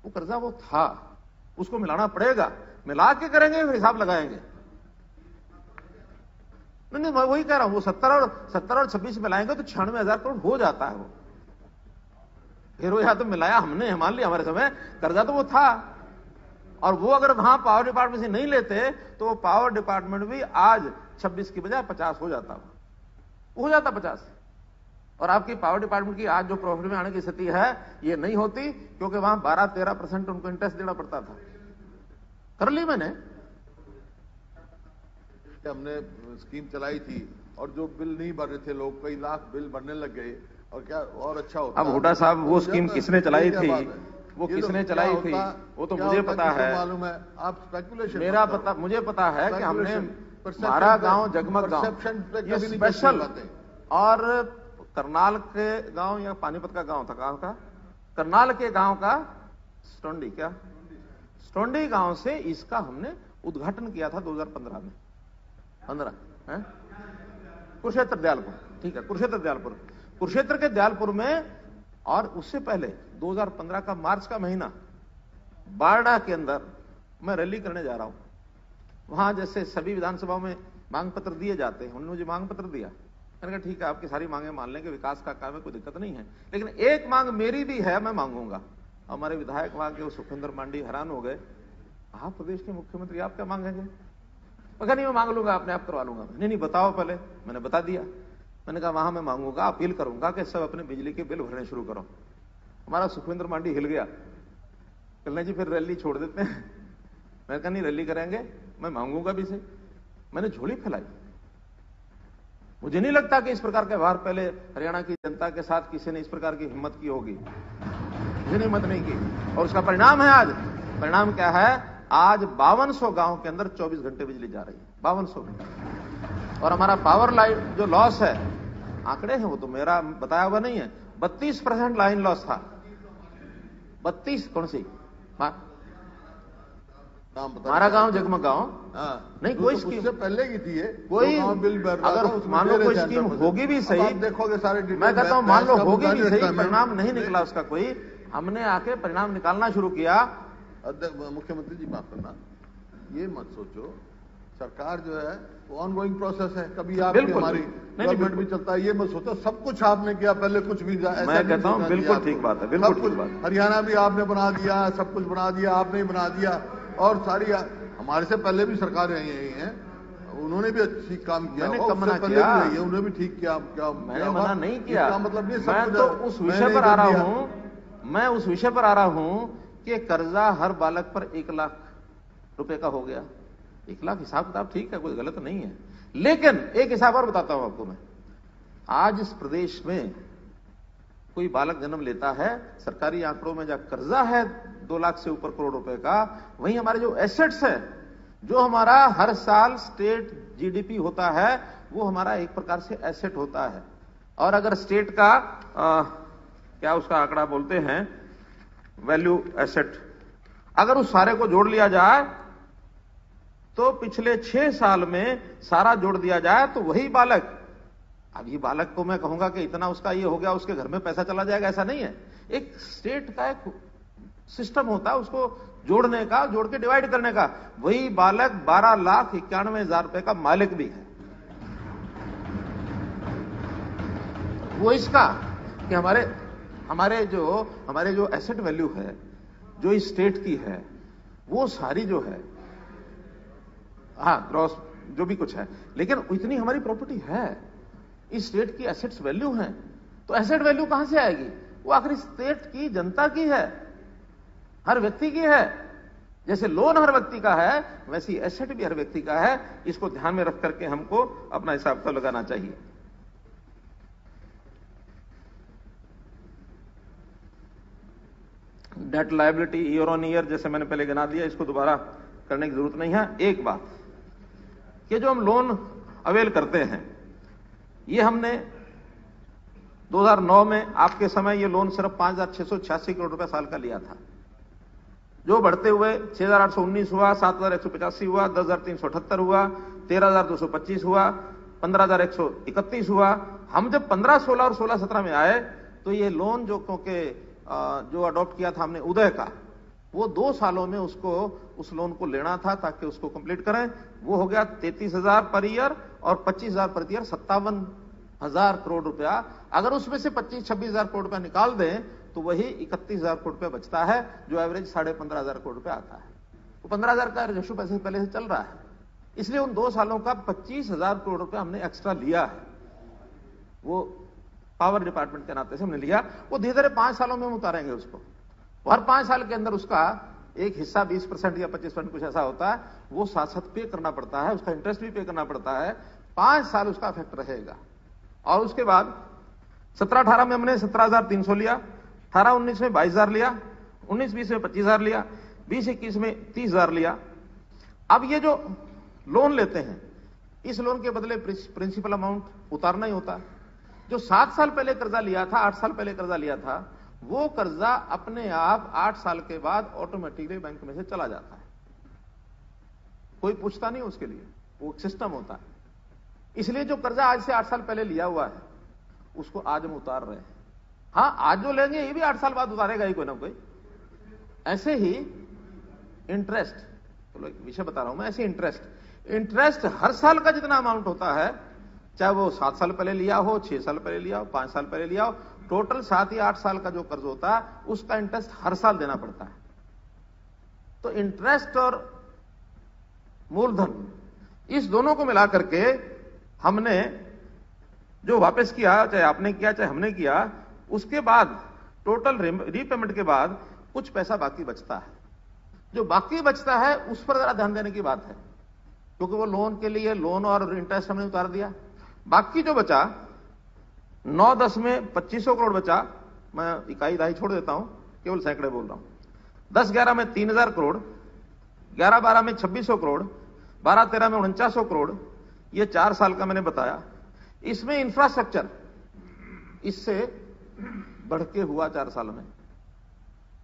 वो कर्जा वो था, उसको मिलाना पड़ेगा, मिला के करेंगे फिर हिसाब लगाएंगे। नहीं, मैं वही कह रहा हूं, वो 70 और 26 मिलाएंगे तो 96,000 करोड़ हो जाता है वो। फिर वो यहां तो मिलाया हमने, मान लिया हमारे समय कर्जा तो वो था, और वो अगर वहां पावर डिपार्टमेंट से नहीं लेते तो वो पावर डिपार्टमेंट भी आज 26 की बजाय 50 हो जाता, 50। और आपकी पावर डिपार्टमेंट की आज जो प्रॉफिट में आने की स्थिति है ये नहीं होती, क्योंकि वहां 12-13% उनको इंटरेस्ट देना पड़ता था। कर ली मैंने, हमने स्कीम चलाई थी और जो बिल नहीं भर रहे थे लोग, कई लाख बिल भरने लग गए, और क्या और अच्छा होता। अब हुड्डा साहब वो स्कीम किसने चलाई थी, वो किसने चलाई थी वो तो मुझे पता है, मालूम है, आप स्पेकुलेशन मेरा पता, मुझे पता है कि हमने हमारा गांव जगमग गांव ये स्पेशल, और करनाल के गांव या पानीपत का गांव था, कहां का, करनाल के गांव का स्टोंडी गांव से इसका हमने उद्घाटन किया था 2015 में, 15 कुरुक्षेत्र दयालपुर, ठीक है, कुरुक्षेत्र के दयालपुर में। और उससे पहले 2015 का मार्च का महीना बारडा के अंदर मैं रैली करने जा रहा हूं। वहां जैसे सभी विधानसभाओं में मांग पत्र दिए जाते हैं, उन्होंने मुझे मांग पत्र दिया, मैंने कहा ठीक है आपकी सारी मांगे मान लेंगे, विकास का काम है, कोई दिक्कत नहीं है, लेकिन एक मांग मेरी भी है, मैं मांगूंगा। हमारे विधायक वहां के सुखविंदर मांडी हैरान हो गए, आप प्रदेश के मुख्यमंत्री आप क्या मांगेंगे? मैं कहा नहीं मैं मांग लूंगा, अपने आप करवा लूंगा। नहीं बताओ पहले, मैंने बता दिया, मैंने कहा वहां मैं मांगूंगा, अपील करूंगा कि सब अपने बिजली के बिल भरने शुरू करो। हमारा सुखविंदर मांडी हिल गया, कल्याण जी फिर रैली छोड़ देते हैं। मैंने कहा नहीं रैली करेंगे, मैं मांगूंगा भी से। मैंने झोली फैलाई, मुझे नहीं लगता कि इस प्रकार के व्यवहार पहले हरियाणा की जनता के साथ किसी ने इस प्रकार की हिम्मत की होगी, मुझे हिम्मत नहीं की। और उसका परिणाम है आज, परिणाम क्या है, आज 5200 गांव के अंदर 24 घंटे बिजली जा रही है, 5200 घंटे। और हमारा पावर लाइन जो लॉस है, आंकड़े हैं वो तो मेरा बताया हुआ नहीं है, 32% लाइन लॉस था। 32 कौन सी हमारा गांव जगमग गांव, नहीं कोई स्कीम उससे पहले की थी, कोई अगर मान लो कोई स्कीम होगी भी सही, देखोगे सारे, मैं कहता हूं मान लो होगी भी सही, परिणाम नहीं निकला उसका कोई, हमने आके परिणाम निकालना शुरू किया। मुख्यमंत्री जी माफ करना, ये मत सोचो सरकार जो है वो ऑनगोइंग प्रोसेस है, कभी आप हमारी गवर्नमेंट भी चलता है, ये मत सोचो सब कुछ आपने किया, पहले कुछ भी मैं कहता हूं बिल्कुल ठीक बात है, बिल्कुल ठीक बात है। हरियाणा भी आपने बना दिया, सब कुछ बना दिया, आपने ही बना दिया, और सारी हमारे से पहले भी सरकारें यही हैं, उन्होंने भी अच्छी काम किया, उन्होंने भी ठीक किया, मैंने मना नहीं किया, मतलब नहीं, मैं तो उस विषय पर आ रहा हूं, मैं उस विषय पर आ रहा हूं कि कर्जा हर बालक पर 1 लाख रुपए का हो गया। 1 लाख हिसाब किताब ठीक है, कोई गलत नहीं है, लेकिन एक हिसाब और बताता हूं आपको मैं। आज इस प्रदेश में कोई बालक जन्म लेता है, सरकारी आंकड़ों में जब कर्जा है 2 लाख से ऊपर करोड़ रुपए का, वहीं हमारे जो एसेट्स है, जो हमारा हर साल स्टेट जीडीपी होता है, वो हमारा एक प्रकार से एसेट होता है। और अगर स्टेट का क्या उसका आंकड़ा बोलते हैं, वैल्यू एसेट, अगर उस सारे को जोड़ लिया जाए तो पिछले 6 साल में सारा जोड़ दिया जाए तो वही बालक, अब ये बालक को मैं कहूंगा कि इतना उसका ये हो गया, उसके घर में पैसा चला जाएगा, ऐसा नहीं है। एक स्टेट का एक सिस्टम होता है उसको जोड़ने का, जोड़ के डिवाइड करने का। वही बालक 12,91,000 रुपए का मालिक भी है। वो इसका कि हमारे जो एसेट वैल्यू है, जो इस स्टेट की है, वो सारी जो है, हाँ ग्रॉस जो भी कुछ है, लेकिन इतनी हमारी प्रॉपर्टी है, इस स्टेट की एसेट्स वैल्यू है, तो एसेट वैल्यू कहां से आएगी? वो आखिर स्टेट की, जनता की है, हर व्यक्ति की है। जैसे लोन हर व्यक्ति का है, वैसी एसेट भी हर व्यक्ति का है। इसको ध्यान में रख करके हमको अपना हिसाब तो लगाना चाहिए। Debt liability year on year जैसे मैंने पहले गिना दिया, इसको दोबारा करने की जरूरत नहीं है। एक बात कि जो हम लोन अवेल करते हैं, ये हमने 2009 में आपके समय ये लोन सिर्फ 5,686 करोड़ रुपए साल का लिया था, जो बढ़ते हुए 6,819 हुआ, 7,185 हुआ, 10,378 हुआ, 13,225 हुआ, 15,131 हुआ। हम जब 15, 16 और 16, 17 में आए तो ये लोन जो क्योंकि जो अडॉप्ट किया था हमने उदय का, वो 2 सालों में उस लोन को लेना था ताकि उसको कंप्लीट करें। वो हो गया 33,000 पर ईयर और 25,000 पर ईयर, 57,000 करोड़ रुपया। अगर उसमें से 25-26,000 करोड़ रुपया निकाल दें तो वही 31,000 करोड़ रुपया बचता है, जो एवरेज 15,500 करोड़ रुपया आता है। वो 15,000 का रेशो पैसे पहले से चल रहा है, इसलिए उन 2 सालों का 25,000 करोड़ रुपया हमने एक्स्ट्रा लिया है। वो पावर डिपार्टमेंट के नाते से हमने लिया। वो धीरे धीरे 5 सालों में हम उतारेंगे उसको। हर 5 साल के अंदर उसका एक हिस्सा 20% या 25% कुछ ऐसा होता है, वो साथ साथ पे करना पड़ता है, उसका इंटरेस्ट भी पे करना पड़ता है। 5 साल उसका इफेक्ट रहेगा। और उसके बाद 17-18 में हमने 17,300 लिया, 18-19 में 22,000 लिया, 19-20 में 25,000 लिया, 20-21 में 30,000 लिया। अब ये जो लोन लेते हैं, इस लोन के बदले प्रिंसिपल अमाउंट उतारना ही होता है। जो 7 साल पहले कर्जा लिया था, 8 साल पहले कर्जा लिया था, वो कर्जा अपने आप 8 साल के बाद ऑटोमेटिकली बैंक में से चला जाता है, कोई पूछता नहीं उसके लिए, वो एक सिस्टम होता है। इसलिए जो कर्जा आज से 8 साल पहले लिया हुआ है, उसको आज हम उतार रहे हैं। हां, आज जो लेंगे ये भी 8 साल बाद उतारेगा ही कोई ना कोई। ऐसे ही इंटरेस्ट, चलो एक विषय बता रहा हूं मैं, ऐसे इंटरेस्ट हर साल का जितना अमाउंट होता है, चाहे वो 7 साल पहले लिया हो, 6 साल पहले लिया हो, 5 साल पहले लिया हो, टोटल 7 या 8 साल का जो कर्ज होता है, उसका इंटरेस्ट हर साल देना पड़ता है। तो इंटरेस्ट और मूलधन, इस दोनों को मिला करके हमने जो वापस किया, चाहे आपने किया चाहे हमने किया, उसके बाद टोटल रीपेमेंट के बाद कुछ पैसा बाकी बचता है। जो बाकी बचता है उस पर जरा ध्यान देने की बात है, क्योंकि वो लोन के लिए लोन और इंटरेस्ट हमने उतार दिया। बाकी जो बचा 9-10 में 2,500 करोड़ बचा, मैं इकाई दहाई छोड़ देता हूं, केवल सैकड़े बोल रहा हूं। 10-11 में 3,000 करोड़, 11-12 में 2,600 करोड़, 12-13 में 4900 करोड़, ये 4 साल का मैंने बताया। इसमें इंफ्रास्ट्रक्चर इससे बढ़ के हुआ 4 साल में,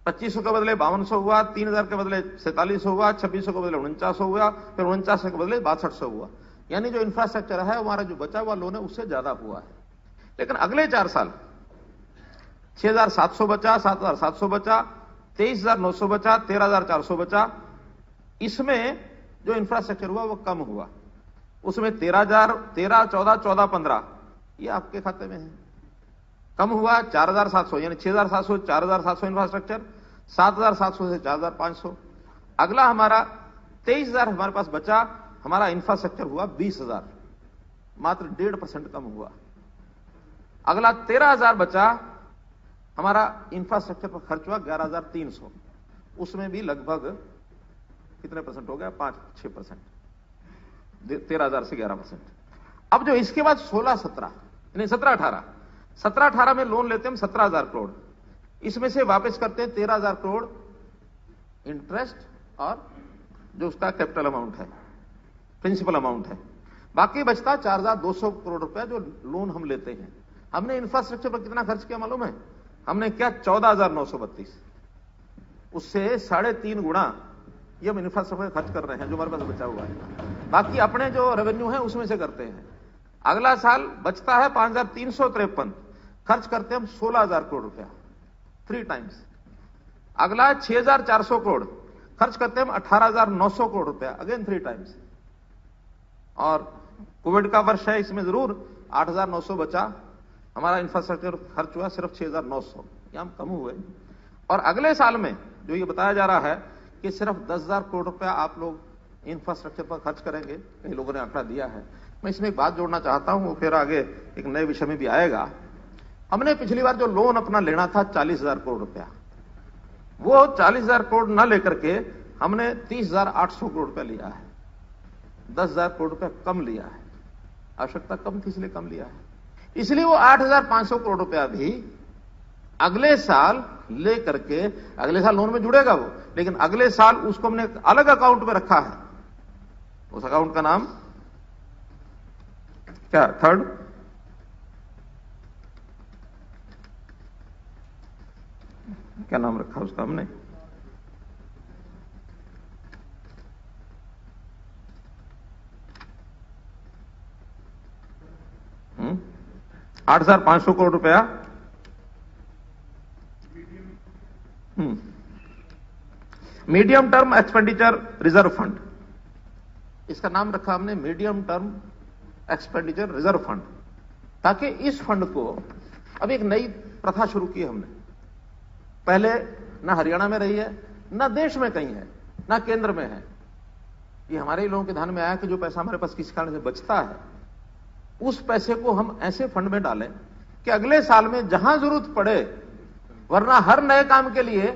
2,500 के बदले 5,200 हुआ, 3,000 के बदले 4,700 हुआ, 2,600 के बदले 4900 हुआ, फिर 4900 के बदले 6200 हुआ। यानी जो इंफ्रास्ट्रक्चर है हमारा जो बचा हुआ लोन है उससे ज्यादा हुआ है। लेकिन अगले 4 साल 6,700 बचा, 7,700 बचा, 23,900 बचा, 13,400 बचा। इसमें जो इंफ्रास्ट्रक्चर हुआ वो कम हुआ, उसमें 13,000, 13, 14, 14, 15 ये आपके खाते में है। कम हुआ 4,700, यानी 6,700, 4,700 इंफ्रास्ट्रक्चर, 7,700 से 4,500। अगला हमारा 23,000 हमारे पास बचा, हमारा इंफ्रास्ट्रक्चर हुआ 20,000, मात्र 1.5% कम हुआ। अगला 13,000 बचा, हमारा इंफ्रास्ट्रक्चर पर खर्च हुआ 11,300, उसमें भी लगभग कितने परसेंट हो गया? 5-6%, 13,000 से 11%। अब जो इसके बाद 16-17 नहीं 17-18 में लोन लेते हैं हम 17,000 करोड़, इसमें से वापस करते हैं 13,000 करोड़ इंटरेस्ट और जो उसका कैपिटल अमाउंट है, प्रिंसिपल अमाउंट है। बाकी बचता 4,200 करोड़ रुपया जो लोन हम लेते हैं। हमने इंफ्रास्ट्रक्चर पर कितना खर्च किया मालूम है? हमने क्या 14,932, उससे 3.5 गुना ये हम इंफ्रास्ट्रक्चर पर खर्च कर रहे हैं जो हमारे पास बचा हुआ है। बाकी अपने जो रेवेन्यू है उसमें से करते हैं। अगला साल बचता है 5,353, खर्च करते हैं हम 16,000 करोड़ रुपया, 3 टाइम्स। अगला 6,400 करोड़, खर्च करते हैं हम 18,900 करोड़ रुपया, अगेन 3 टाइम्स। और कोविड का वर्ष है, इसमें जरूर 8,900 बचा, हमारा इंफ्रास्ट्रक्चर खर्च हुआ सिर्फ 6,900, यहां हम कम हुए। और अगले साल में जो ये बताया जा रहा है कि सिर्फ 10,000 करोड़ रुपया आप लोग इंफ्रास्ट्रक्चर पर खर्च करेंगे, कई लोगों ने आंकड़ा दिया है। मैं इसमें एक बात जोड़ना चाहता हूं, वो फिर आगे एक नए विषय में भी आएगा। हमने पिछली बार जो लोन अपना लेना था 40,000 करोड़ रुपया, वो 40,000 करोड़ न लेकर के हमने 30,800 करोड़ रुपया लिया है। 10,000 करोड़ रुपया कम लिया है, आवश्यकता कम थी इसलिए कम लिया है। इसलिए वो 8,500 करोड़ रुपया भी अगले साल ले करके, अगले साल लोन में जुड़ेगा वो, लेकिन अगले साल उसको हमने अलग अकाउंट में रखा है। उस अकाउंट का नाम क्या, थर्ड क्या नाम रखा उसका हमने, हम्म, 8,500 करोड़ रुपया medium term expenditure reserve fund, इसका नाम रखा हमने medium term expenditure reserve fund, ताकि इस फंड को, अब एक नई प्रथा शुरू की हमने, पहले ना हरियाणा में रही है, ना देश में कहीं है, ना केंद्र में है। ये हमारे ही लोगों के ध्यान में आया कि जो पैसा हमारे पास किसी कारण से बचता है, उस पैसे को हम ऐसे फंड में डालें कि अगले साल में जहां जरूरत पड़े, वरना हर नए काम के लिए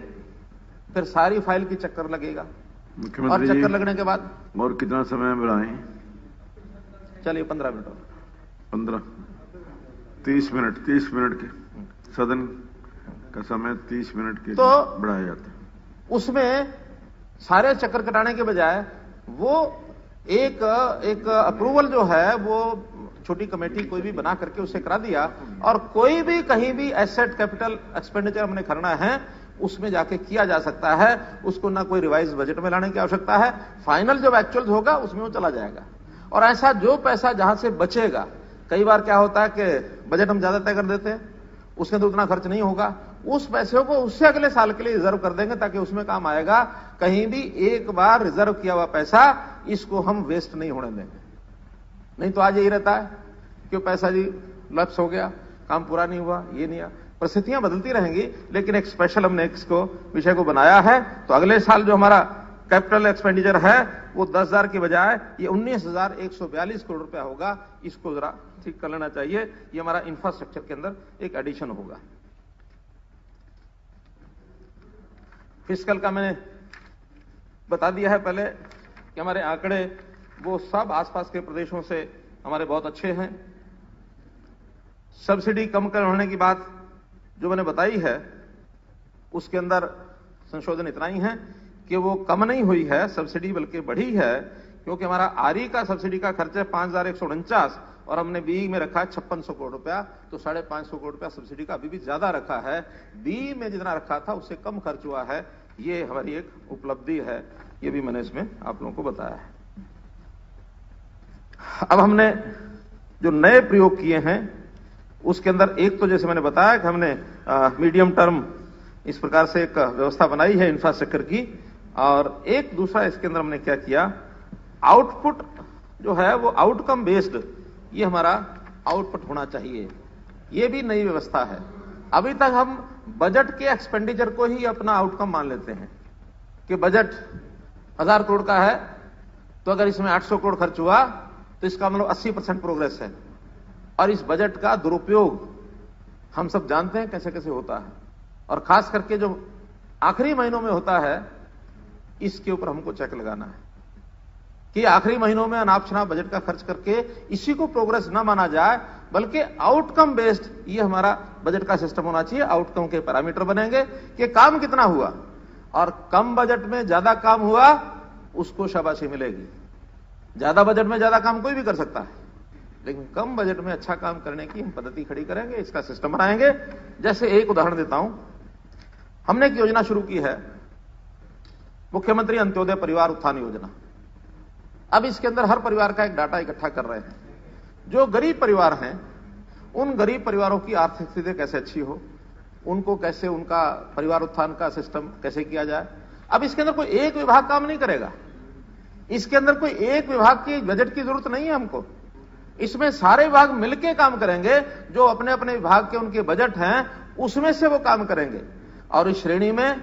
फिर सारी फाइल की चक्कर लगेगा, और चक्कर लगने के बाद और कितना समय बढ़ाएं? चलिए 15 मिनट और 15 30 मिनट 30 मिनट के सदन का समय 30 मिनट के तो बढ़ाया जाता है। उसमें सारे चक्कर कटाने के बजाय वो एक अप्रूवल जो है वो छोटी कमेटी कोई भी बना करके उसे करा दिया, और कोई भी कहीं भी एसेट कैपिटल एक्सपेंडिचर हमने करना है उसमें जाके किया जा सकता है। उसको ना कोई रिवाइज बजट में लाने की आवश्यकता है, फाइनल जब एक्चुअल होगा उसमें वो चला जाएगा। और ऐसा जो पैसा जहां से बचेगा, कई बार क्या होता है कि बजट हम ज्यादा तय कर देते हैं, उसके अंदर उतना खर्च नहीं होगा, उस पैसे को उससे अगले साल के लिए रिजर्व कर देंगे ताकि उसमें काम आएगा। कहीं भी एक बार रिजर्व किया हुआ पैसा इसको हम वेस्ट नहीं होने देंगे। नहीं तो आज यही रहता है कि पैसा जी लैप्स हो गया, काम पूरा नहीं हुआ, ये नहीं हुआ। परिस्थितियां बदलती रहेंगी, लेकिन एक स्पेशल हमने इसको विषय को बनाया है। तो अगले साल जो हमारा कैपिटल एक्सपेंडिचर है वो 10,000 की बजाय ये 19,142 करोड़ रुपया होगा। इसको जरा ठीक कर लेना चाहिए। ये हमारा इंफ्रास्ट्रक्चर के अंदर एक एडिशन होगा। फिस्कल का मैंने बता दिया है पहले कि हमारे आंकड़े वो सब आसपास के प्रदेशों से हमारे बहुत अच्छे हैं। सब्सिडी कम करने की बात जो मैंने बताई है उसके अंदर संशोधन इतना ही है कि वो कम नहीं हुई है सब्सिडी, बल्कि बढ़ी है, क्योंकि हमारा आरई का सब्सिडी का खर्च है 5,149 और हमने बी में रखा है 5600 करोड़ रुपया, तो 550 करोड़ रुपया सब्सिडी का अभी भी ज्यादा रखा है। बी में जितना रखा था उससे कम खर्च हुआ है। ये हमारी एक उपलब्धि है, ये भी मैंने इसमें आप लोगों को बताया है। अब हमने जो नए प्रयोग किए हैं उसके अंदर एक तो जैसे मैंने बताया कि हमने मीडियम टर्म इस प्रकार से एक व्यवस्था बनाई है इंफ्रास्ट्रक्चर की, और एक दूसरा इसके अंदर हमने क्या किया, आउटपुट जो है वो आउटकम बेस्ड, ये हमारा आउटपुट होना चाहिए। ये भी नई व्यवस्था है। अभी तक हम बजट के एक्सपेंडिचर को ही अपना आउटकम मान लेते हैं कि बजट 1000 करोड़ का है तो अगर इसमें 800 करोड़ खर्च हुआ तो इसका मतलब 80% प्रोग्रेस है। और इस बजट का दुरुपयोग हम सब जानते हैं कैसे कैसे होता है, और खास करके जो आखिरी महीनों में होता है इसके ऊपर हमको चेक लगाना है कि आखिरी महीनों में अनाप शनाप बजट का खर्च करके इसी को प्रोग्रेस ना माना जाए, बल्कि आउटकम बेस्ड ये हमारा बजट का सिस्टम होना चाहिए। आउटकम के पैरामीटर बनेंगे कि काम कितना हुआ, और कम बजट में ज्यादा काम हुआ उसको शाबाशी मिलेगी। ज्यादा बजट में ज्यादा काम कोई भी कर सकता है, लेकिन कम बजट में अच्छा काम करने की हम पद्धति खड़ी करेंगे, इसका सिस्टम बनाएंगे। जैसे एक उदाहरण देता हूं, हमने एक योजना शुरू की है मुख्यमंत्री अंत्योदय परिवार उत्थान योजना। अब इसके अंदर हर परिवार का एक डाटा इकट्ठा कर रहे हैं। जो गरीब परिवार हैं उन गरीब परिवारों की आर्थिक स्थिति कैसे अच्छी हो, उनको कैसे उनका परिवार उत्थान का सिस्टम कैसे किया जाए। अब इसके अंदर कोई एक विभाग काम नहीं करेगा, इसके अंदर कोई एक विभाग की बजट की जरूरत नहीं है हमको। इसमें सारे विभाग मिलकर काम करेंगे, जो अपने अपने विभाग के उनके बजट हैं उसमें से वो काम करेंगे। और इस श्रेणी में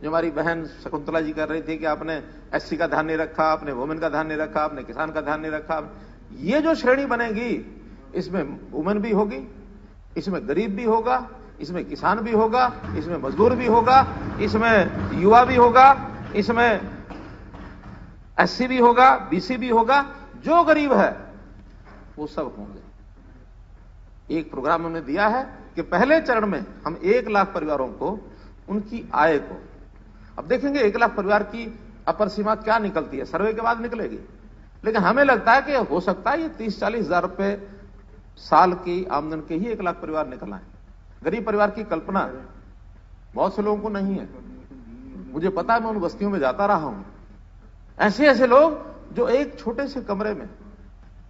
जो हमारी बहन शकुंतला जी कर रही थी कि आपने एससी का ध्यान नहीं रखा, आपने वुमेन का ध्यान नहीं रखा, आपने किसान का ध्यान नहीं रखा, ये जो श्रेणी बनेगी इसमें वुमेन भी होगी, इसमें गरीब भी होगा, इसमें किसान भी होगा, इसमें मजदूर भी होगा, इसमें युवा भी होगा, इसमें एससी भी होगा, बीसी भी होगा, जो गरीब है वो सब होंगे। एक प्रोग्राम हमने दिया है कि पहले चरण में हम 1 लाख परिवारों को उनकी आय को, अब देखेंगे 1 लाख परिवार की अपर सीमा क्या निकलती है, सर्वे के बाद निकलेगी, लेकिन हमें लगता है कि हो सकता है ये 30-40 हजार रुपए साल की आमदन के ही 1 लाख परिवार निकलना है। गरीब परिवार की कल्पना बहुत से लोगों को नहीं है, मुझे पता है, मैं उन बस्तियों में जाता रहा हूं। ऐसे ऐसे लोग जो एक छोटे से कमरे में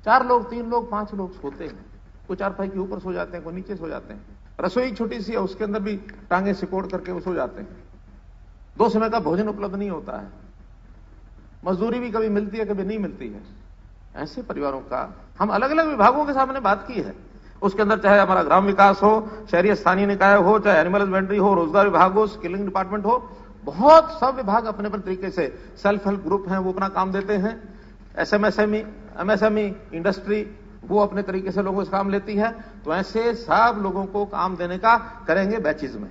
4 लोग, 3 लोग, 5 लोग सोते हैं, कोई चारपाई के ऊपर सो जाते हैं, कोई नीचे सो जाते हैं, रसोई छोटी सी है उसके अंदर भी टांगे सिकोड़ करके वो सो जाते हैं, 2 समय का भोजन उपलब्ध नहीं होता है, मजदूरी भी कभी मिलती है कभी नहीं मिलती है। ऐसे परिवारों का हम अलग अलग विभागों के सामने बात की है, उसके अंदर चाहे हमारा ग्राम विकास हो, शहरी स्थानीय निकाय हो, चाहे एनिमल हस्बेंड्री हो, रोजगार विभाग हो, स्किलिंग डिपार्टमेंट हो, बहुत सब विभाग अपने अपने तरीके से, सेल्फ हेल्प ग्रुप हैं वो अपना काम देते हैं, एमएसएमई इंडस्ट्री वो अपने तरीके से लोगों से काम लेती है। तो ऐसे सब लोगों को काम देने का करेंगे बैचेज में।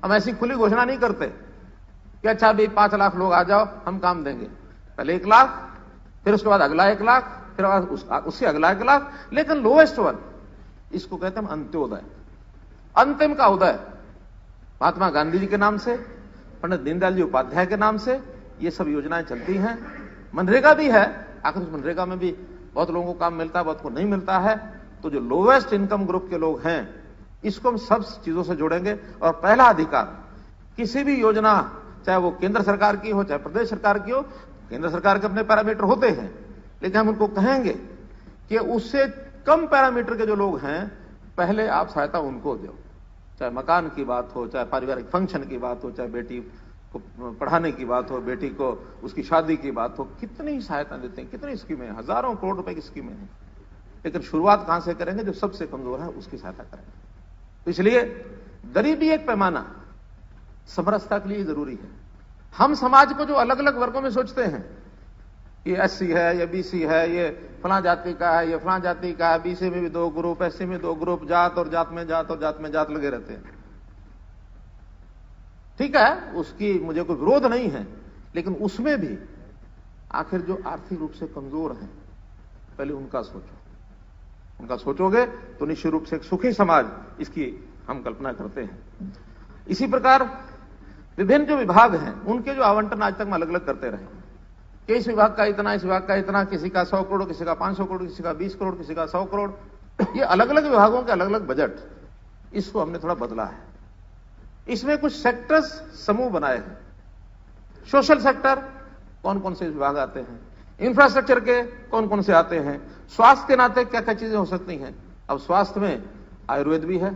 हम ऐसी खुली घोषणा नहीं करते कि अच्छा भाई 5 लाख लोग आ जाओ हम काम देंगे, पहले 1 लाख, फिर उसके बाद अगला 1 लाख, फिर उससे अगला 1 लाख, लेकिन लोएस्ट वन, इसको कहते हैं हम अंत्योदय, अंतिम का उदय। महात्मा गांधी जी के नाम से, पंडित दीनदयाल जी उपाध्याय के नाम से ये सब योजनाएं चलती हैं। मनरेगा भी है, आखिर उस मनरेगा में भी बहुत लोगों को काम मिलता है, बहुत को नहीं मिलता है। तो जो लोवेस्ट इनकम ग्रुप के लोग हैं इसको हम सब चीजों से जोड़ेंगे। और पहला अधिकार, किसी भी योजना चाहे वो केंद्र सरकार की हो चाहे प्रदेश सरकार की हो, केंद्र सरकार के अपने पैरामीटर होते हैं, लेकिन हम उनको कहेंगे कि उससे कम पैरामीटर के जो लोग हैं पहले आप सहायता उनको दो, चाहे मकान की बात हो, चाहे पारिवारिक फंक्शन की बात हो, चाहे बेटी को पढ़ाने की बात हो, बेटी को उसकी शादी की बात हो, कितनी सहायता देते हैं, कितनी स्कीमें, हजारों करोड़ रुपए की स्कीमें हैं। लेकिन शुरुआत कहां से करेंगे? जो सबसे कमजोर है उसकी सहायता करेंगे। तो इसलिए गरीबी एक पैमाना, समरसता के लिए जरूरी है। हम समाज को जो अलग अलग वर्गों में सोचते हैं, ये एससी है, ये बीसी है, ये फला जाति का है, ये फला जाति का है, बीसी में भी 2 ग्रुप, एससी में 2 ग्रुप, जात और जात में जात और जात में जात लगे रहते हैं। ठीक है, उसकी मुझे कोई विरोध नहीं है, लेकिन उसमें भी आखिर जो आर्थिक रूप से कमजोर हैं पहले उनका सोचो। उनका सोचोगे तो निश्चित रूप से एक सुखी समाज इसकी हम कल्पना करते हैं। इसी प्रकार विभिन्न जो विभाग हैं उनके जो आवंटन आज तक हम अलग अलग करते रहे कि इस विभाग का इतना, इस विभाग का इतना, किसी का 100 करोड़, किसी का 500 करोड़, किसी का 20 करोड़, किसी का 100 करोड़, ये अलग अलग विभागों के अलग अलग बजट, इसको हमने थोड़ा बदला है। इसमें कुछ सेक्टर्स समूह बनाए हैं। सोशल सेक्टर कौन कौन से विभाग आते हैं, इंफ्रास्ट्रक्चर के कौन कौन से आते हैं, स्वास्थ्य के नाते क्या क्या चीजें हो सकती हैं। अब स्वास्थ्य में आयुर्वेद भी है,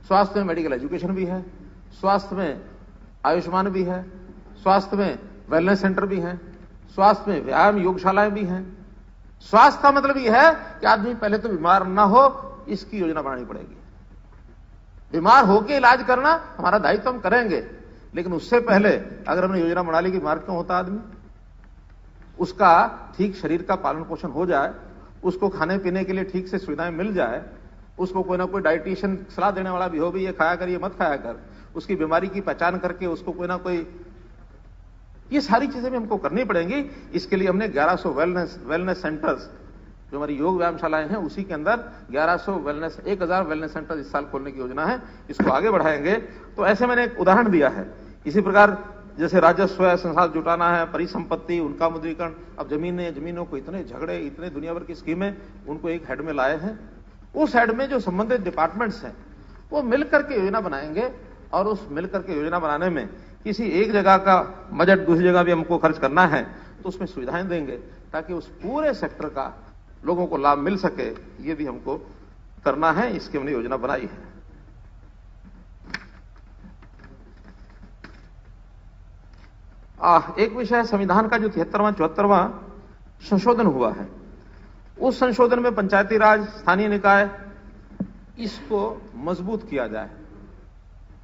स्वास्थ्य में मेडिकल एजुकेशन भी है, स्वास्थ्य में आयुष्मान भी है, स्वास्थ्य में वेलनेस सेंटर भी है, स्वास्थ्य में व्यायाम योगशालाएं भी हैं। स्वास्थ्य का मतलब यह है कि आदमी पहले तो बीमार ना हो, इसकी योजना बनानी पड़ेगी। बीमार होकर इलाज करना हमारा दायित्व, हम करेंगे, लेकिन उससे पहले अगर हमने योजना बना ली कि बीमार क्यों होता आदमी, उसका ठीक शरीर का पालन पोषण हो जाए, उसको खाने पीने के लिए ठीक से सुविधाएं मिल जाए, उसको कोई ना कोई डाइटिशियन सलाह देने वाला भी हो, भी ये खाया कर, ये मत खाया कर, उसकी बीमारी की पहचान करके उसको कोई ना कोई, ये सारी चीजें भी हमको करनी पड़ेंगी। इसके लिए हमने 1100 वेलनेस सेंटर्स, जो हमारी योग व्यायामशालाएं हैं उसी के अंदर 1000 वेलनेस सेंटर इस साल खोलने की योजना है, इसको आगे बढ़ाएंगे। तो ऐसे मैंने एक उदाहरण दिया है। इसी प्रकार जैसे राजस्व संसाधन जुटाना है, परिसंपत्ति, उनका मुद्रीकरण, अब जमीनों को इतने झगड़े, इतने दुनिया भर की स्कीमें, उनको एक हेड में लाए हैं। उस हेड में जो संबंधित डिपार्टमेंट्स हैं वो मिलकर के योजना बनाएंगे, और उस मिलकर के योजना बनाने में किसी एक जगह का बजट दूसरी जगह भी हमको खर्च करना है तो उसमें सुविधाएं देंगे, ताकि उस पूरे सेक्टर का लोगों को लाभ मिल सके। ये भी हमको करना है, इसकी हमने योजना बनाई है। एक विषय संविधान का जो 73वां 74वां संशोधन हुआ है, उस संशोधन में पंचायती राज, स्थानीय निकाय, इसको मजबूत किया जाए।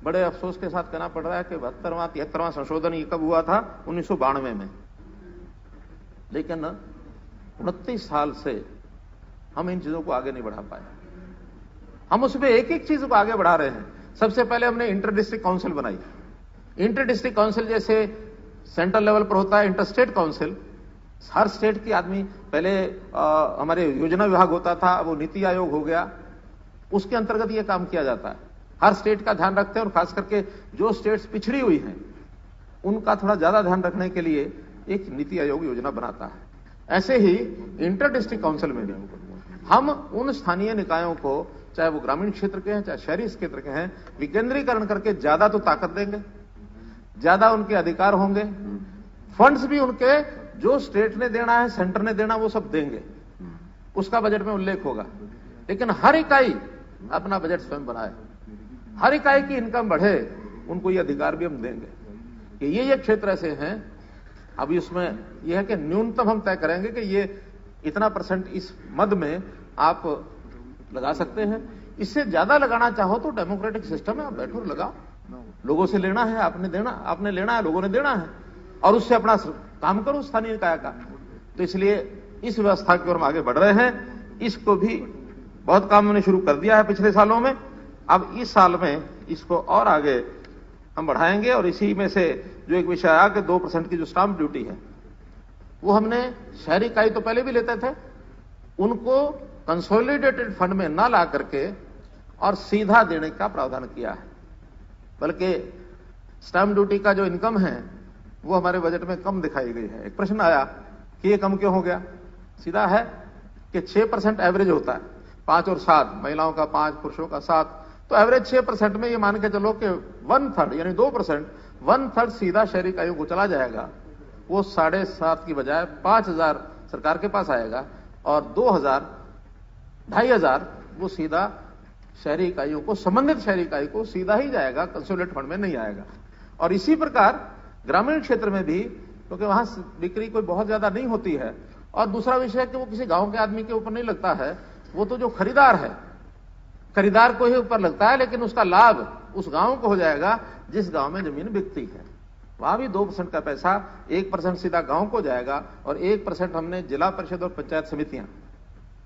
बड़े अफसोस के साथ कहना पड़ रहा है कि 72वां 73वां संशोधन ये कब हुआ था? 1992 में। लेकिन 29 साल से हम इन चीजों को आगे नहीं बढ़ा पाए। हम उसमें एक एक चीज को आगे बढ़ा रहे हैं। सबसे पहले हमने इंटर डिस्ट्रिक्ट काउंसिल बनाई। इंटर डिस्ट्रिक्ट काउंसिल जैसे सेंट्रल लेवल पर होता है इंटर स्टेट काउंसिल, हर स्टेट की आदमी, पहले हमारे योजना विभाग होता था, वो नीति आयोग हो गया, उसके अंतर्गत यह काम किया जाता है। हर स्टेट का ध्यान रखते हैं और खास करके जो स्टेट्स पिछड़ी हुई हैं उनका थोड़ा ज्यादा ध्यान रखने के लिए एक नीति आयोग योजना बनाता है। ऐसे ही इंटर डिस्ट्रिक्ट काउंसिल में भी हम उन स्थानीय निकायों को, चाहे वो ग्रामीण क्षेत्र के हैं चाहे शहरी क्षेत्र के हैं, विकेंद्रीकरण करके ज्यादा तो ताकत देंगे, ज्यादा उनके अधिकार होंगे, फंड्स भी उनके जो स्टेट ने देना है, सेंटर ने देना, वो सब देंगे, उसका बजट में उल्लेख होगा। लेकिन हर इकाई अपना बजट स्वयं बनाए, हर इकाई की इनकम बढ़े, उनको ये अधिकार भी हम देंगे कि ये क्षेत्र ऐसे हैं। अभी उसमें यह है कि न्यूनतम हम तय करेंगे कि ये इतना परसेंट इस मद में आप लगा सकते हैं। इससे ज्यादा लगाना चाहो तो डेमोक्रेटिक सिस्टम है, आप बैठो लगाओ, लोगों से लेना है, आपने लेना है, लोगों ने देना है, और उससे अपना काम करो स्थानीय निकाय का। तो इसलिए इस व्यवस्था की ओर हम आगे बढ़ रहे हैं। इसको भी बहुत काम हमने शुरू कर दिया है पिछले सालों में। अब इस साल में इसको और आगे हम बढ़ाएंगे। और इसी में से जो एक विषय आया कि 2% की जो स्टाम्प ड्यूटी है, वो हमने शहरी इकाई तो पहले भी लेते थे, उनको कंसोलिडेटेड फंड में ना ला करके और सीधा देने का प्रावधान किया है। बल्कि स्टाम्प ड्यूटी का जो इनकम है वो हमारे बजट में कम दिखाई गई है। एक प्रश्न आया कि ये कम क्यों हो गया? सीधा है कि 6% एवरेज होता है, 5 और 7, महिलाओं का 5, पुरुषों का 7, तो एवरेज 6% में ये मान के चलो कि 1/3 यानी 2%, 1/3 सीधा शहरी इकाइयों को चला जाएगा। वो 7.5 की बजाय 5,000 सरकार के पास आएगा और 2,000, 2,500 वो सीधा शहरी इकाइयों को, संबंधित शहरी इकाई को सीधा ही जाएगा, कंसोलिडेटेड फंड में नहीं आएगा। और इसी प्रकार ग्रामीण क्षेत्र में भी, क्योंकि वहां बिक्री कोई बहुत ज्यादा नहीं होती है, और दूसरा विषय कि वो किसी गांव के आदमी के ऊपर नहीं लगता है, वो तो जो खरीदार है, खरीदार को ही ऊपर लगता है, लेकिन उसका लाभ उस गांव को हो जाएगा जिस गांव में जमीन बिकती है। वहां भी 2% का पैसा 1% सीधा गांव को जाएगा और 1% हमने जिला परिषद और पंचायत समितियां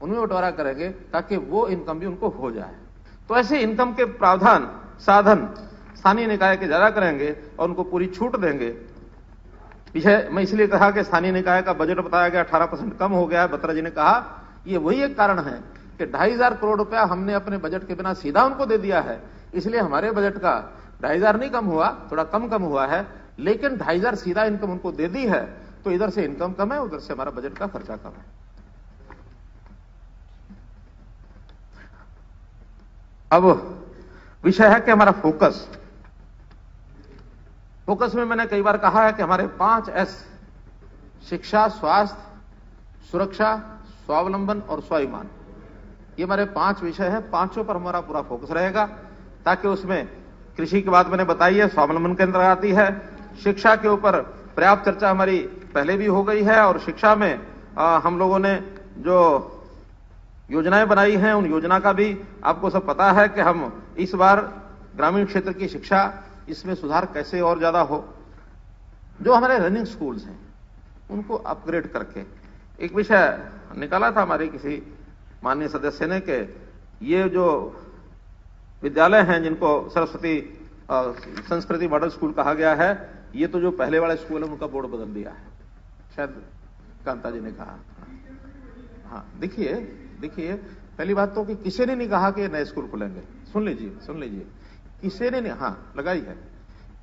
उनमें बंटवारा करेंगे ताकि वो इनकम भी उनको हो जाए। तो ऐसे इनकम के प्रावधान, साधन स्थानीय निकाय के ज्यादा करेंगे और उनको पूरी छूट देंगे। पीछे मैं इसलिए कहा कि स्थानीय निकाय का बजट बताया गया 18% कम हो गया है। बत्रा जी ने कहा ये वही एक कारण है कि 2,500 करोड़ रुपया हमने अपने बजट के बिना सीधा उनको दे दिया है। इसलिए हमारे बजट का 2,500 नहीं कम हुआ, थोड़ा कम हुआ है, लेकिन 2,500 सीधा इनकम उनको दे दी है। तो इधर से इनकम कम है, उधर से हमारा बजट का खर्चा कम है। अब विषय है कि हमारा फोकस में मैंने कई बार कहा है कि हमारे 5 S, शिक्षा, स्वास्थ्य, सुरक्षा, स्वावलंबन और स्वाभिमान, ये हमारे 5 विषय हैं। 5 पर हमारा पूरा फोकस रहेगा, ताकि उसमें कृषि की बात मैंने बताई है, स्वावलंबन के अंदर आती है। शिक्षा के ऊपर पर्याप्त चर्चा हमारी पहले भी हो गई है, और शिक्षा में हम लोगों ने जो योजनाएं बनाई हैं, उन योजना का भी आपको सब पता है कि हम इस बार ग्रामीण क्षेत्र की शिक्षा, इसमें सुधार कैसे और ज्यादा हो। जो हमारे रनिंग स्कूल्स हैं उनको अपग्रेड करके, एक विषय निकाला था हमारे किसी माननीय सदस्य ने कि ये जो विद्यालय हैं जिनको सरस्वती संस्कृति मॉडल स्कूल कहा गया है, ये तो जो पहले वाले स्कूल है उनका बोर्ड बदल दिया है, शायद कांता जी ने कहा। हाँ, देखिए पहली बात तो कि किसी ने नहीं कहा कि नए स्कूल खुलेंगे। सुन लीजिए, किसी ने नहीं, हाँ लगाई है,